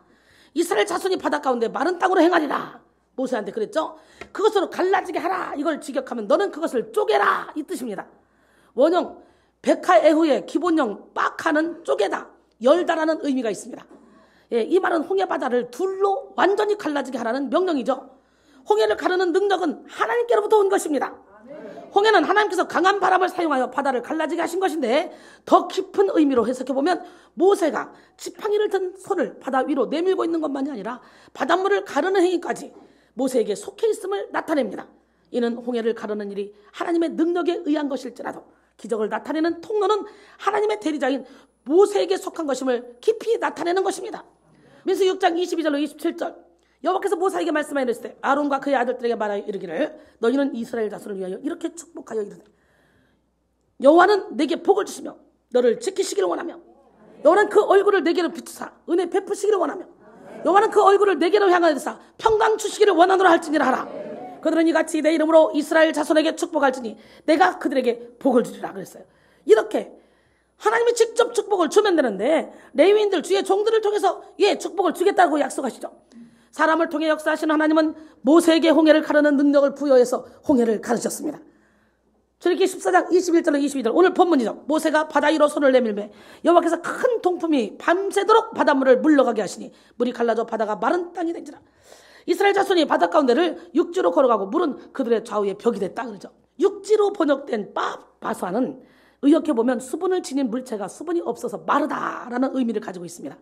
이스라엘 자손이 바다 가운데 마른 땅으로 행하리라. 모세한테 그랬죠. 그것으로 갈라지게 하라. 이걸 직역하면 너는 그것을 쪼개라 이 뜻입니다. 원형 백하에후의 기본형 빡하는 쪼개다, 열다라는 의미가 있습니다. 예, 이 말은 홍해바다를 둘로 완전히 갈라지게 하라는 명령이죠. 홍해를 가르는 능력은 하나님께로부터 온 것입니다. 홍해는 하나님께서 강한 바람을 사용하여 바다를 갈라지게 하신 것인데 더 깊은 의미로 해석해보면 모세가 지팡이를 든 손을 바다 위로 내밀고 있는 것만이 아니라 바닷물을 가르는 행위까지 모세에게 속해 있음을 나타냅니다. 이는 홍해를 가르는 일이 하나님의 능력에 의한 것일지라도 기적을 나타내는 통로는 하나님의 대리자인 모세에게 속한 것임을 깊이 나타내는 것입니다. 민수기 6장 22절로 27절. 여호와께서 모세에게 말씀하여 이르시되 아론과 그의 아들들에게 말하여 이르기를 너희는 이스라엘 자손을 위하여 이렇게 축복하여 이르되 여호와는 내게 복을 주시며 너를 지키시기를 원하며 여호와는 그 얼굴을 내게로 비추사 은혜 베푸시기를 원하며 여호와는 그 얼굴을 내게로 향하여사 평강 주시기를 원하노라 할지니라 하라. 그들은 이같이 내 이름으로 이스라엘 자손에게 축복할지니 내가 그들에게 복을 주리라 그랬어요. 이렇게 하나님이 직접 축복을 주면 되는데 레위인들 주의 종들을 통해서 축복을 주겠다고 약속하시죠. 사람을 통해 역사하시는 하나님은 모세에게 홍해를 가르는 능력을 부여해서 홍해를 가르셨습니다. 출애굽기 14장 21절로 22절 오늘 본문이죠. 모세가 바다 위로 손을 내밀매 여호와께서 큰 동품이 밤새도록 바닷물을 물러가게 하시니 물이 갈라져 바다가 마른 땅이 된지라. 이스라엘 자손이 바다 가운데를 육지로 걸어가고 물은 그들의 좌우에 벽이 됐다 그러죠. 육지로 번역된 바수아는 의역해보면 수분을 지닌 물체가 수분이 없어서 마르다라는 의미를 가지고 있습니다.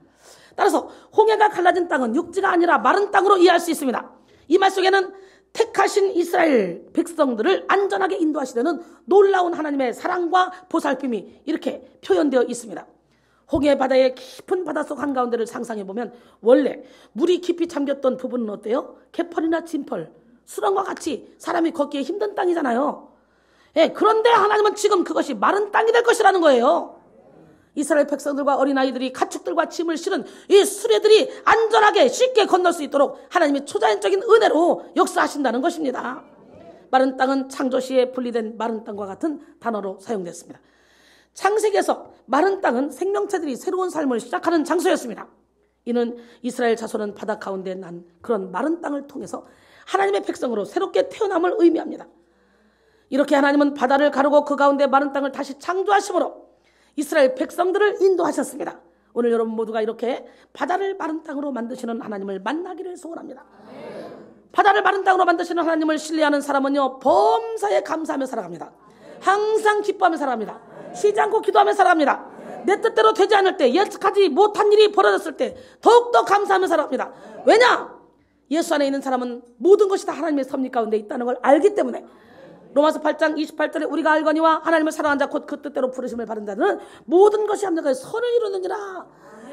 따라서 홍해가 갈라진 땅은 육지가 아니라 마른 땅으로 이해할 수 있습니다. 이 말 속에는 택하신 이스라엘 백성들을 안전하게 인도하시려는 놀라운 하나님의 사랑과 보살핌이 이렇게 표현되어 있습니다. 홍해 바다의 깊은 바닷속 한가운데를 상상해보면 원래 물이 깊이 잠겼던 부분은 어때요? 개펄이나 진펄, 수렁과 같이 사람이 걷기에 힘든 땅이잖아요. 예, 그런데 하나님은 지금 그것이 마른 땅이 될 것이라는 거예요. 이스라엘 백성들과 어린아이들이 가축들과 짐을 실은 이 수레들이 안전하게 쉽게 건널 수 있도록 하나님이 초자연적인 은혜로 역사하신다는 것입니다. 마른 땅은 창조시에 분리된 마른 땅과 같은 단어로 사용됐습니다. 창세기에서 마른 땅은 생명체들이 새로운 삶을 시작하는 장소였습니다. 이는 이스라엘 자손은 바다 가운데 난 그런 마른 땅을 통해서 하나님의 백성으로 새롭게 태어남을 의미합니다. 이렇게 하나님은 바다를 가르고 그 가운데 마른 땅을 다시 창조하심으로 이스라엘 백성들을 인도하셨습니다. 오늘 여러분 모두가 이렇게 바다를 마른 땅으로 만드시는 하나님을 만나기를 소원합니다. 바다를 마른 땅으로 만드시는 하나님을 신뢰하는 사람은요, 범사에 감사하며 살아갑니다. 항상 기뻐하며 살아갑니다. 쉬지 않고 기도하며 살아갑니다. 내 뜻대로 되지 않을 때, 예측하지 못한 일이 벌어졌을 때 더욱더 감사하며 살아갑니다. 왜냐? 예수 안에 있는 사람은 모든 것이 다 하나님의 섭리 가운데 있다는 걸 알기 때문에. 로마서 8장 28절에 우리가 알거니와 하나님을 사랑한 자 곧 그 뜻대로 부르심을 받은 자들은 모든 것이 합력하여 선을 이루느니라.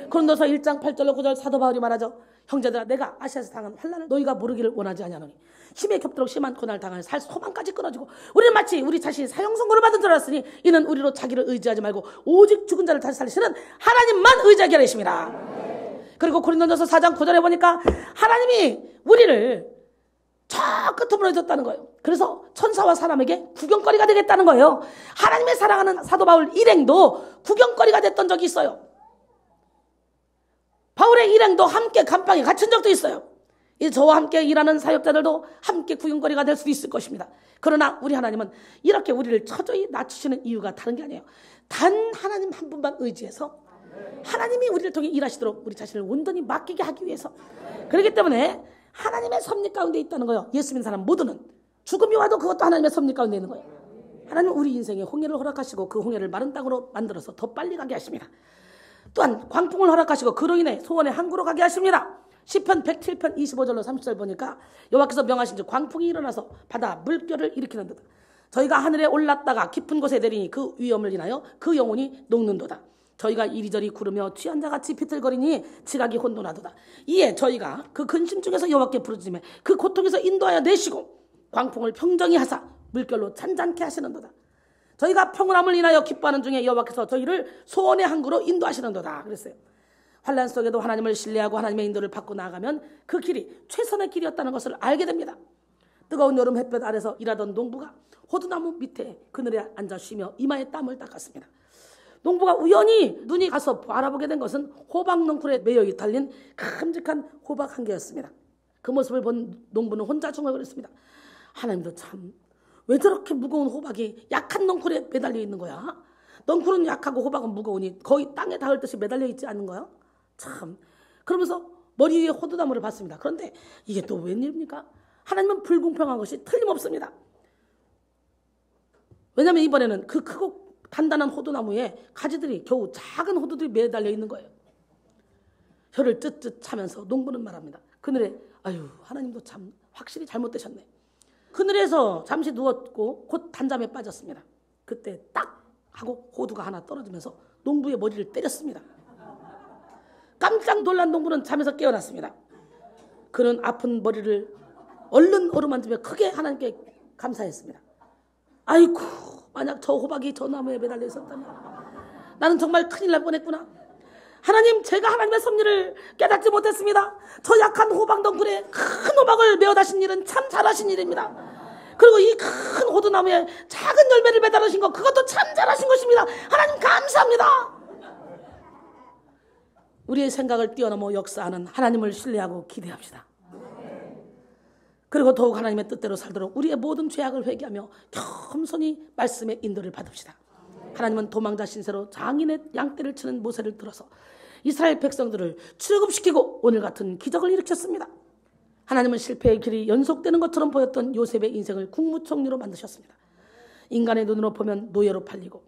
고린도서 1장 8절로 9절 사도 바울이 말하죠. 형제들아, 내가 아시아에서 당한 환난을 너희가 모르기를 원하지 아니하노니 힘에 겹도록 심한 고난을 당하여 살 소망까지 끊어지고 우리는 마치 우리 자신이 사형 선고를 받은 줄 알았으니 이는 우리로 자기를 의지하지 말고 오직 죽은 자를 다시 살리시는 하나님만 의지하게 하심이라. 그리고 고린도전서 4장 9절에 보니까 하나님이 우리를 저 끝으로 해줬다는 거예요. 그래서 천사와 사람에게 구경거리가 되겠다는 거예요. 하나님의 사랑하는 사도 바울 일행도 구경거리가 됐던 적이 있어요. 바울의 일행도 함께 감방에 갇힌 적도 있어요. 저와 함께 일하는 사역자들도 함께 구경거리가 될 수도 있을 것입니다. 그러나 우리 하나님은 이렇게 우리를 처저히 낮추시는 이유가 다른 게 아니에요. 단 하나님 한 분만 의지해서 하나님이 우리를 통해 일하시도록 우리 자신을 온전히 맡기게 하기 위해서. 그렇기 때문에 하나님의 섭리 가운데 있다는 거예요. 예수 믿는 사람 모두는 죽음이 와도 그것도 하나님의 섭리 가운데 있는 거예요. 하나님은 우리 인생에 홍해를 허락하시고 그 홍해를 마른 땅으로 만들어서 더 빨리 가게 하십니다. 또한 광풍을 허락하시고 그로 인해 소원의 항구로 가게 하십니다. 시편 107편 25절로 30절 보니까 여호와께서 명하신 즉 광풍이 일어나서 바다 물결을 일으키는 듯 저희가 하늘에 올랐다가 깊은 곳에 내리니 그 위험을 인하여 그 영혼이 녹는도다. 저희가 이리저리 구르며 취한 자같이 비틀거리니 지각이 혼돈하도다. 이에 저희가 그 근심 중에서 여호와께 부르짖으며 그 고통에서 인도하여 내시고 광풍을 평정히 하사 물결로 잔잔케 하시는도다. 저희가 평온함을 인하여 기뻐하는 중에 여호와께서 저희를 소원의 항구로 인도하시는도다. 그랬어요. 환난 속에도 하나님을 신뢰하고 하나님의 인도를 받고 나아가면 그 길이 최선의 길이었다는 것을 알게 됩니다. 뜨거운 여름 햇볕 아래서 일하던 농부가 호두나무 밑에 그늘에 앉아 쉬며 이마에 땀을 닦았습니다. 농부가 우연히 눈이 가서 바라보게 된 것은 호박 넝쿨에 매여 달린 큼직한 호박 한 개였습니다. 그 모습을 본 농부는 혼자 중얼거렸습니다. 하나님도 참, 왜 저렇게 무거운 호박이 약한 넝쿨에 매달려 있는 거야? 넝쿨은 약하고 호박은 무거우니 거의 땅에 닿을 듯이 매달려 있지 않는 거야? 참. 그러면서 머리 위에 호두나무를 봤습니다. 그런데 이게 또 웬일입니까? 하나님은 불공평한 것이 틀림없습니다. 왜냐하면 이번에는 그 크고 단단한 호두나무에 가지들이 겨우 작은 호두들이 매달려 있는 거예요. 혀를 쯧쯧 차면서 농부는 말합니다. 그늘에 아유 하나님도 참 확실히 잘못되셨네. 그늘에서 잠시 누웠고 곧 단잠에 빠졌습니다. 그때 딱 하고 호두가 하나 떨어지면서 농부의 머리를 때렸습니다. 깜짝 놀란 농부는 잠에서 깨어났습니다. 그는 아픈 머리를 얼른 어루만지며 크게 하나님께 감사했습니다. 아이고 만약 저 호박이 저 나무에 매달려 있었다면 나는 정말 큰일 날 뻔했구나. 하나님, 제가 하나님의 섭리를 깨닫지 못했습니다. 저 약한 호박 덩굴에 큰 호박을 메어다신 일은 참 잘하신 일입니다. 그리고 이 큰 호두나무에 작은 열매를 매달으신 것, 그것도 참 잘하신 것입니다. 하나님 감사합니다. 우리의 생각을 뛰어넘어 역사하는 하나님을 신뢰하고 기대합시다. 그리고 더욱 하나님의 뜻대로 살도록 우리의 모든 죄악을 회개하며 겸손히 말씀의 인도를 받읍시다. 하나님은 도망자 신세로 장인의 양떼를 치는 모세를 들어서 이스라엘 백성들을 출애굽시키고 오늘 같은 기적을 일으켰습니다. 하나님은 실패의 길이 연속되는 것처럼 보였던 요셉의 인생을 국무총리로 만드셨습니다. 인간의 눈으로 보면 노예로 팔리고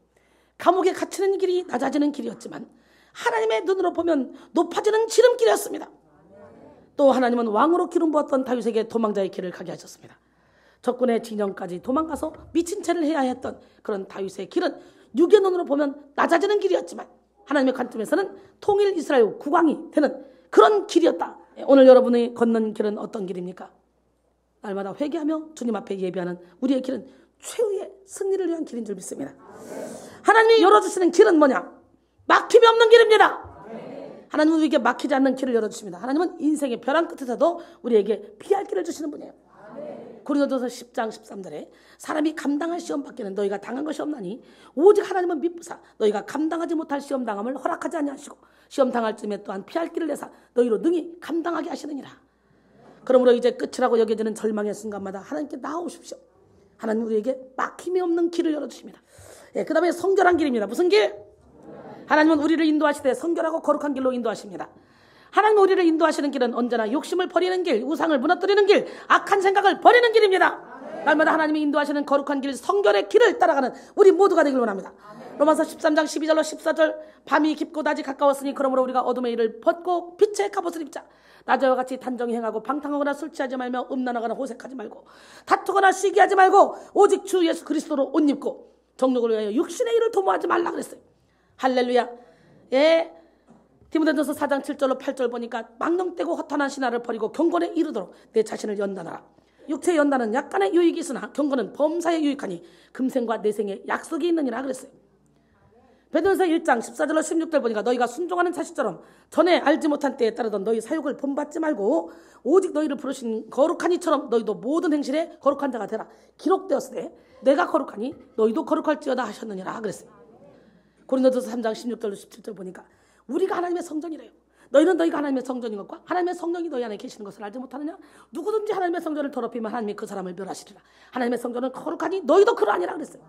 감옥에 갇히는 길이 낮아지는 길이었지만 하나님의 눈으로 보면 높아지는 지름길이었습니다. 또 하나님은 왕으로 기름 부었던 다윗에게 도망자의 길을 가게 하셨습니다. 적군의 진영까지 도망가서 미친 채를 해야 했던 그런 다윗의 길은 육의 눈으로 보면 낮아지는 길이었지만 하나님의 관점에서는 통일 이스라엘 국왕이 되는 그런 길이었다. 오늘 여러분이 걷는 길은 어떤 길입니까? 날마다 회개하며 주님 앞에 예배하는 우리의 길은 최후의 승리를 위한 길인 줄 믿습니다. 하나님이 열어주시는 길은 뭐냐? 막힘이 없는 길입니다. 하나님은 우리에게 막히지 않는 길을 열어주십니다. 하나님은 인생의 벼랑 끝에서도 우리에게 피할 길을 주시는 분이에요. 고린도전서 10장 13절에 사람이 감당할 시험 밖에는 너희가 당한 것이 없나니 오직 하나님은 미쁘사 너희가 감당하지 못할 시험 당함을 허락하지 아니하시고 시험 당할 쯤에 또한 피할 길을 내사 너희로 능히 감당하게 하시느니라. 그러므로 이제 끝이라고 여겨지는 절망의 순간마다 하나님께 나아오십시오. 하나님 우리에게 막힘이 없는 길을 열어주십니다. 그 다음에 성결한 길입니다. 무슨 길? 하나님은 우리를 인도하시되 성결하고 거룩한 길로 인도하십니다. 하나님 우리를 인도하시는 길은 언제나 욕심을 버리는 길, 우상을 무너뜨리는 길, 악한 생각을 버리는 길입니다. 날마다 하나님이 인도하시는 거룩한 길, 성결의 길을 따라가는 우리 모두가 되길 원합니다. 로마서 13장 12절로 14절 밤이 깊고 낮이 가까웠으니 그러므로 우리가 어둠의 일을 벗고 빛의 갑옷을 입자. 낮에와 같이 단정히 행하고 방탕하거나 술 취하지 말며 음란하거나 호색하지 말고 다투거나 시기하지 말고 오직 주 예수 그리스도로 옷 입고 정욕을 위하여 육신의 일을 도모하지 말라 그랬어요. 할렐루야. 디모데전서 4장 7절로 8절 보니까 망령되고 허탄한 신화를 버리고 경건에 이르도록 내 자신을 연단하라. 육체의 연단은 약간의 유익이 있으나 경건은 범사에 유익하니 금생과 내생에 약속이 있느니라 그랬어요. 베드로전서 1장 14절로 16절 보니까 너희가 순종하는 자식처럼 전에 알지 못한 때에 따르던 너희 사욕을 본받지 말고 오직 너희를 부르신 거룩한 이처럼 너희도 모든 행실에 거룩한 자가 되라. 기록되었으되 내가 거룩하니 너희도 거룩할지어다 하셨느니라 그랬어요. 고린도전서 3장 16절로 17절 보니까 우리가 하나님의 성전이래요. 너희는 너희가 하나님의 성전인 것과 하나님의 성령이 너희 안에 계시는 것을 알지 못하느냐? 누구든지 하나님의 성전을 더럽히면 하나님이 그 사람을 멸하시리라. 하나님의 성전은 거룩하니 너희도 그러하니라 그랬어요.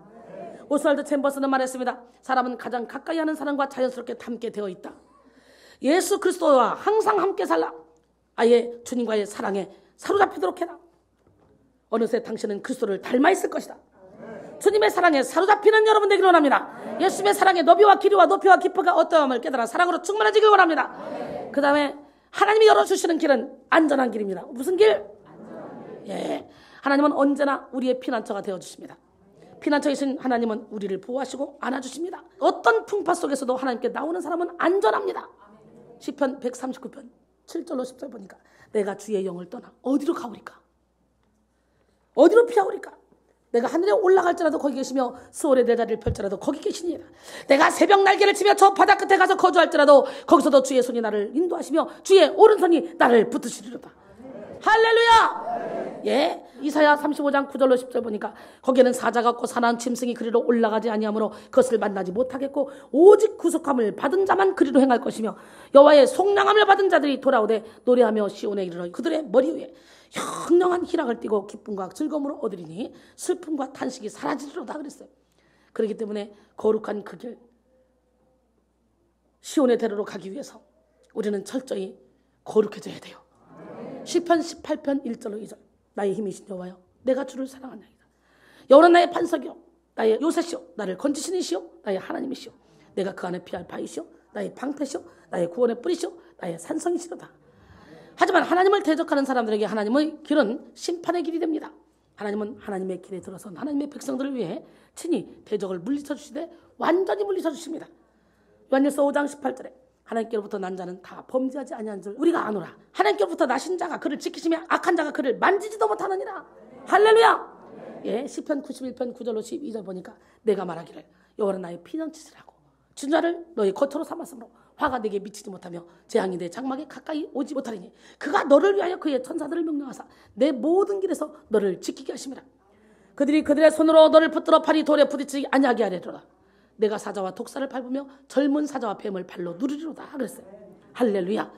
오스왈드 챔버스는 말했습니다. 사람은 가장 가까이 하는 사람과 자연스럽게 닮게 되어 있다. 예수 그리스도와 항상 함께 살라. 아예 주님과의 사랑에 사로잡히도록 해라. 어느새 당신은 그리스도를 닮아 있을 것이다. 주님의 사랑에 사로잡히는 여러분 되기를 원합니다. 예수님의 사랑의 너비와 길이와 높이와 깊이가 어떠함을 깨달아 사랑으로 충만해지길 원합니다. 그 다음에 하나님이 열어주시는 길은 안전한 길입니다. 무슨 길? 하나님은 언제나 우리의 피난처가 되어주십니다. 피난처이신 하나님은 우리를 보호하시고 안아주십니다. 어떤 풍파 속에서도 하나님께 나오는 사람은 안전합니다. 시편 139편 7절로 10절 보니까 내가 주의 영을 떠나 어디로 가오리까? 어디로 피하오리까? 내가 하늘에 올라갈지라도 거기 계시며 수월에 내 자리를 펼지라도 거기 계시니라. 내가 새벽 날개를 치며 저 바다 끝에 가서 거주할지라도 거기서도 주의 손이 나를 인도하시며 주의 오른손이 나를 붙드시리로다. 할렐루야. 이사야 35장 9절로 10절 보니까 거기에는 사자가 없고 사나운 짐승이 그리로 올라가지 아니하므로 그것을 만나지 못하겠고 오직 구속함을 받은 자만 그리로 행할 것이며 여호와의 속량함을 받은 자들이 돌아오되 노래하며 시온에 이르러 그들의 머리 위에 현명한 희락을 띠고 기쁨과 즐거움으로 얻으리니 슬픔과 탄식이 사라지리로다 그랬어요. 그렇기 때문에 거룩한 그 길 시온의 대로로 가기 위해서 우리는 철저히 거룩해져야 돼요. 시편 18편 1절로 2절 나의 힘이신 여호와여 내가 주를 사랑하나이다. 여호와는 나의 반석이요 나의 요새시요 나를 건지시는 이시요 나의 하나님이시요 내가 그 안에 피할 바이시요 나의 방패시요 나의 구원의 뿌리시요 나의 산성이시로다. 하지만 하나님을 대적하는 사람들에게 하나님의 길은 심판의 길이 됩니다. 하나님은 하나님의 길에 들어선 하나님의 백성들을 위해 친히 대적을 물리쳐 주시되 완전히 물리쳐 주십니다. 요한일서 5장 18절에 하나님께로부터 난 자는 다 범죄하지 아니한 줄 우리가 아노라. 하나님께로부터 나신 자가 그를 지키시며 악한 자가 그를 만지지도 못하느니라. 할렐루야. 시편 91편 9절로 12절 보니까 내가 말하기를 여호와는 나의 피난처시라고 주자를 너의 거처로 삼았으므로 화가 내게 미치지 못하며 재앙이 내 장막에 가까이 오지 못하리니 그가 너를 위하여 그의 천사들을 명령하사 내 모든 길에서 너를 지키게 하심이라. 그들이 그들의 손으로 너를 붙들어 팔이 돌에 부딪히지 아니하게 하리로다. 내가 사자와 독사를 밟으며 젊은 사자와 뱀을 발로 누르리로다 그랬어요. 할렐루야.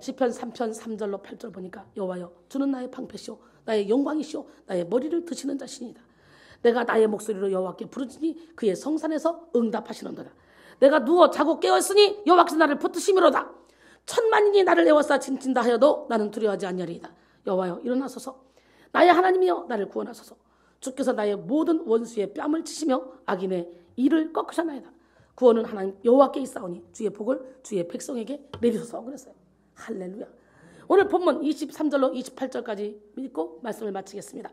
시편 3편 3절로 8절 보니까 여호와여 주는 나의 방패시오 나의 영광이시오 나의 머리를 드시는 자신이다. 내가 나의 목소리로 여호와께 부르짖니 그의 성산에서 응답하시는도다. 내가 누워 자고 깨었으니 여호와께서 나를 붙드심이로다. 천만인이 나를 에워싸 진친다 하여도 나는 두려워하지 아니하리이다. 여호와여 일어나소서 나의 하나님이여 나를 구원하소서. 주께서 나의 모든 원수의 뺨을 치시며 악인의 이를 꺾으셨나이다. 구원은 하나님 여호와께 있사오니 주의 복을 주의 백성에게 내리소서 그랬어요. 할렐루야. 오늘 본문 23절로 28절까지 읽고 말씀을 마치겠습니다.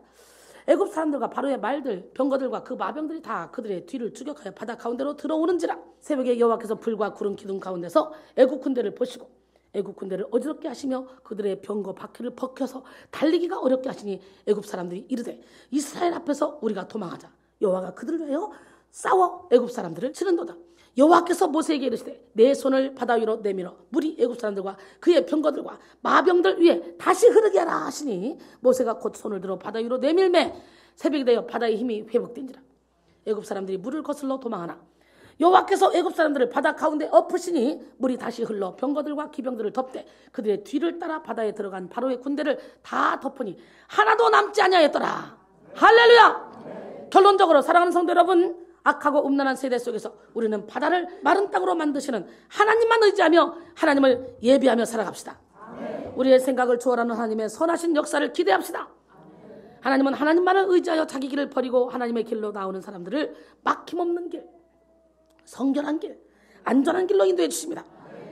애굽 사람들과 바로의 말들 병거들과 그 마병들이 다 그들의 뒤를 추격하여 바다 가운데로 들어오는지라. 새벽에 여호와께서 불과 구름 기둥 가운데서 애굽 군대를 보시고 애굽 군대를 어지럽게 하시며 그들의 병거 바퀴를 벗겨서 달리기가 어렵게 하시니 애굽 사람들이 이르되 이스라엘 앞에서 우리가 도망하자. 여호와가 그들을 위하여 싸워 애굽 사람들을 치는도다. 여호와께서 모세에게 이르시되 내 손을 바다 위로 내밀어 물이 애굽 사람들과 그의 병거들과 마병들 위에 다시 흐르게 하라 하시니 모세가 곧 손을 들어 바다 위로 내밀매 새벽이 되어 바다의 힘이 회복된지라. 애굽 사람들이 물을 거슬러 도망하나 여호와께서 애굽 사람들을 바다 가운데 엎으시니 물이 다시 흘러 병거들과 기병들을 덮되 그들의 뒤를 따라 바다에 들어간 바로의 군대를 다 덮으니 하나도 남지 아니하였더라. 할렐루야. 결론적으로 사랑하는 성도 여러분, 악하고 음란한 세대 속에서 우리는 바다를 마른 땅으로 만드시는 하나님만 의지하며 하나님을 예비하며 살아갑시다. 우리의 생각을 초월하는 하나님의 선하신 역사를 기대합시다. 하나님은 하나님만을 의지하여 자기 길을 버리고 하나님의 길로 나오는 사람들을 막힘없는 길, 성결한 길, 안전한 길로 인도해 주십니다.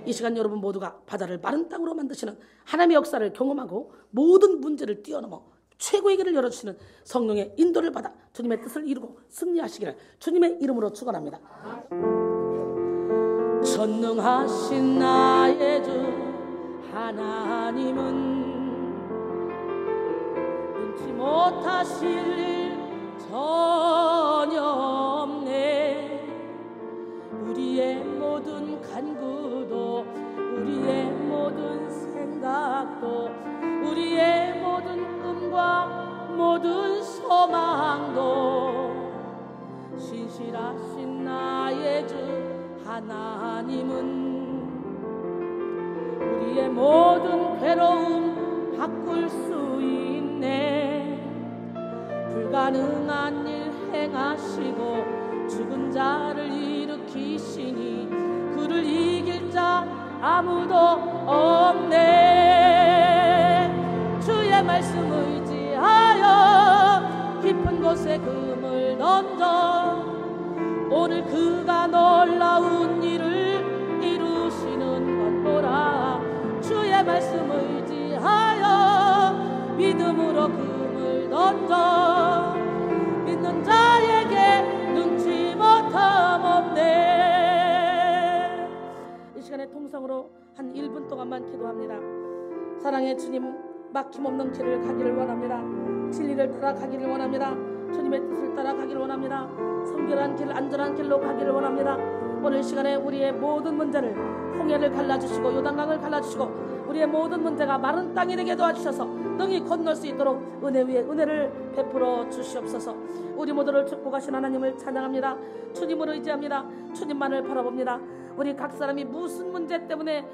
이 시간 여러분 모두가 바다를 마른 땅으로 만드시는 하나님의 역사를 경험하고 모든 문제를 뛰어넘어 최고의 길을 열어주시는 성령의 인도를 받아 주님의 뜻을 이루고 승리하시기를 주님의 이름으로 축원합니다. 전능하신 나의 주 하나님은 눈치 못하실 일 전혀 없네. 우리의 모든 간구도 우리의 모든 생각도 우리의 모든 꿈과 모든 소망도 신실하신 나의 주 하나님은 우리의 모든 괴로움 바꿀 수 있네. 불가능한 일 행하시고 죽은 자를 일으키시니 그를 이길 자 아무도 없네. 주의 말씀 의지하여 깊은 곳에 금을 던져 오늘 그가 놀라운 일을 이루시는 것 보라. 주의 말씀 의지하여 믿음으로 금을 던져 믿는 자에게 눈치 못함 없네. 이 시간에 통성으로 한 1분 동안만 기도합니다. 사랑의 주님, 막힘없는 길을 가기를 원합니다. 진리를 따라 가기를 원합니다. 주님의 뜻을 따라 가기를 원합니다. 성결한 길, 안전한 길로 가기를 원합니다. 오늘 시간에 우리의 모든 문제를 홍해를 갈라주시고 요단강을 갈라주시고 우리의 모든 문제가 마른 땅이 되게 도와주셔서 능히 건널 수 있도록 은혜 위에 은혜를 베풀어 주시옵소서. 우리 모두를 축복하신 하나님을 찬양합니다. 주님을 의지합니다. 주님만을 바라봅니다. 우리 각 사람이 무슨 문제 때문에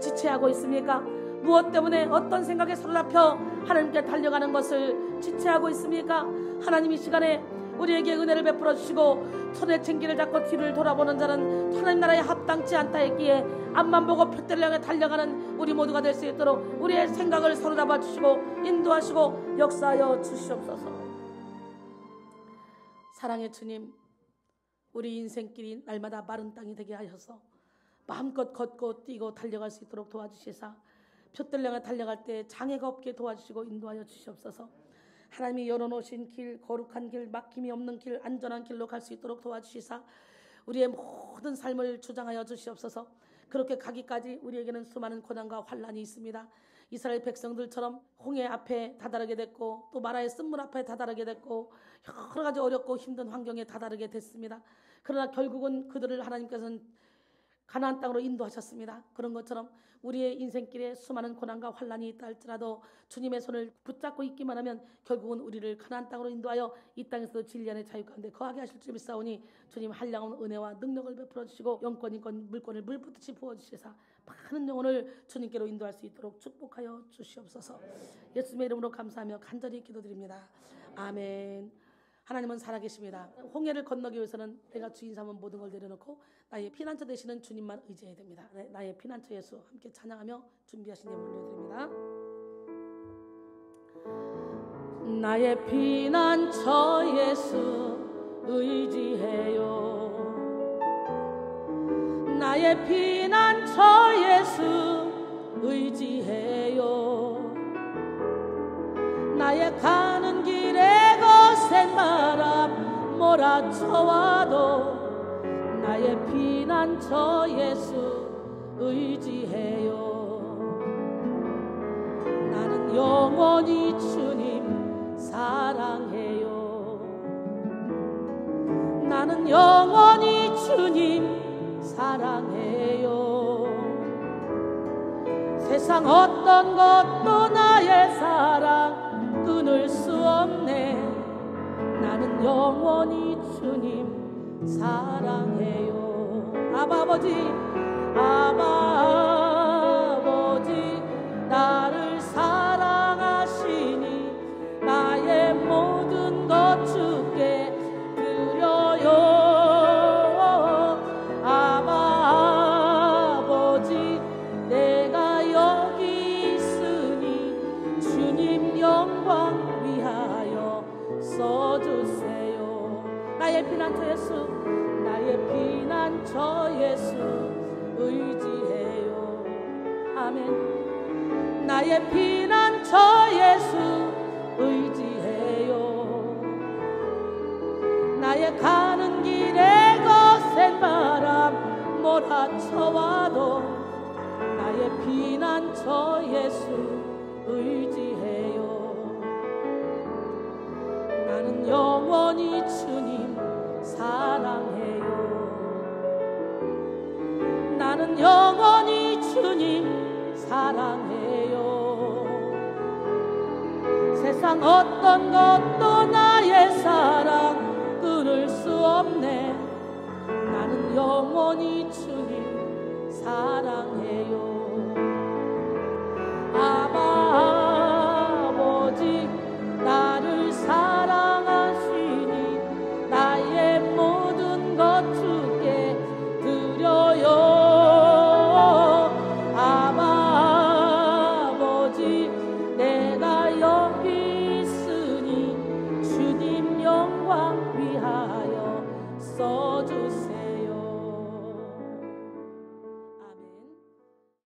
지체하고 있습니까? 무엇 때문에 어떤 생각에 사로잡혀 하나님께 달려가는 것을 지체하고 있습니까? 하나님 이 시간에 우리에게 은혜를 베풀어 주시고 손에 챙기를 잡고 뒤를 돌아보는 자는 하나님 나라에 합당치 않다 했기에 앞만 보고 표대를 향해 달려가는 우리 모두가 될 수 있도록 우리의 생각을 사로잡아 주시고 인도하시고 역사하여 주시옵소서. 사랑의 주님, 우리 인생길이 날마다 마른 땅이 되게 하셔서 마음껏 걷고 뛰고 달려갈 수 있도록 도와주시사 표대를 향해 달려갈 때 장애가 없게 도와주시고 인도하여 주시옵소서. 하나님이 열어놓으신 길, 거룩한 길, 막힘이 없는 길, 안전한 길로 갈 수 있도록 도와주시사 우리의 모든 삶을 주장하여 주시옵소서. 그렇게 가기까지 우리에게는 수많은 고난과 환난이 있습니다. 이스라엘 백성들처럼 홍해 앞에 다다르게 됐고 또 마라의 쓴물 앞에 다다르게 됐고 여러 가지 어렵고 힘든 환경에 다다르게 됐습니다. 그러나 결국은 그들을 하나님께서는 가나안 땅으로 인도하셨습니다. 그런 것처럼 우리의 인생길에 수많은 고난과 환난이 있다 할지라도 주님의 손을 붙잡고 있기만 하면 결국은 우리를 가나안 땅으로 인도하여 이 땅에서도 진리 안의 자유 가운데 거하게 하실 줄 믿사오니 주님 한량한 은혜와 능력을 베풀어 주시고 영권 인권 물권을 물붓듯이 부어주시사 많은 영혼을 주님께로 인도할 수 있도록 축복하여 주시옵소서. 예수님의 이름으로 감사하며 간절히 기도드립니다. 아멘. 하나님은 살아계십니다. 홍해를 건너기 위해서는 내가 주인 삼은 모든 걸 내려놓고 나의 피난처 되시는 주님만 의지해야 됩니다. 나의 피난처 예수 함께 찬양하며 준비하신 예물 올려드립니다. 나의 피난처 예수 의지해요. 나의 피난처 예수 의지해요. 나의 가는 길에 거센 바람 몰아쳐와도 나의 피난처 예수 의지해요. 나는 영원히 주님 사랑해요. 나는 영원히 주님 사랑해요. 세상 어떤 것도 나의 사랑 끊을 수 없네. 나는 영원히 주님 사랑해요. 아바 아버지, 아바 아버지, 나를 사랑하시니 나의 모든 것 주께 드려요. 아바 아버지, 내가 여기 있으니 주님 영광 위하여 써주세요. 나의 피난처 예수, 나의 피난처 예수 의지해요. 아멘. 나의 피난처 예수 의지해요. 나의 가는 길에 거센 바람 몰아쳐와도 나의 피난처 예수 의지해요. 나는 영원히 주님 사랑해요. 나는 영원히 주님 사랑해요. 세상 어떤 것도 나의 사랑 끊을 수 없네. 나는 영원히 주님 사랑해요.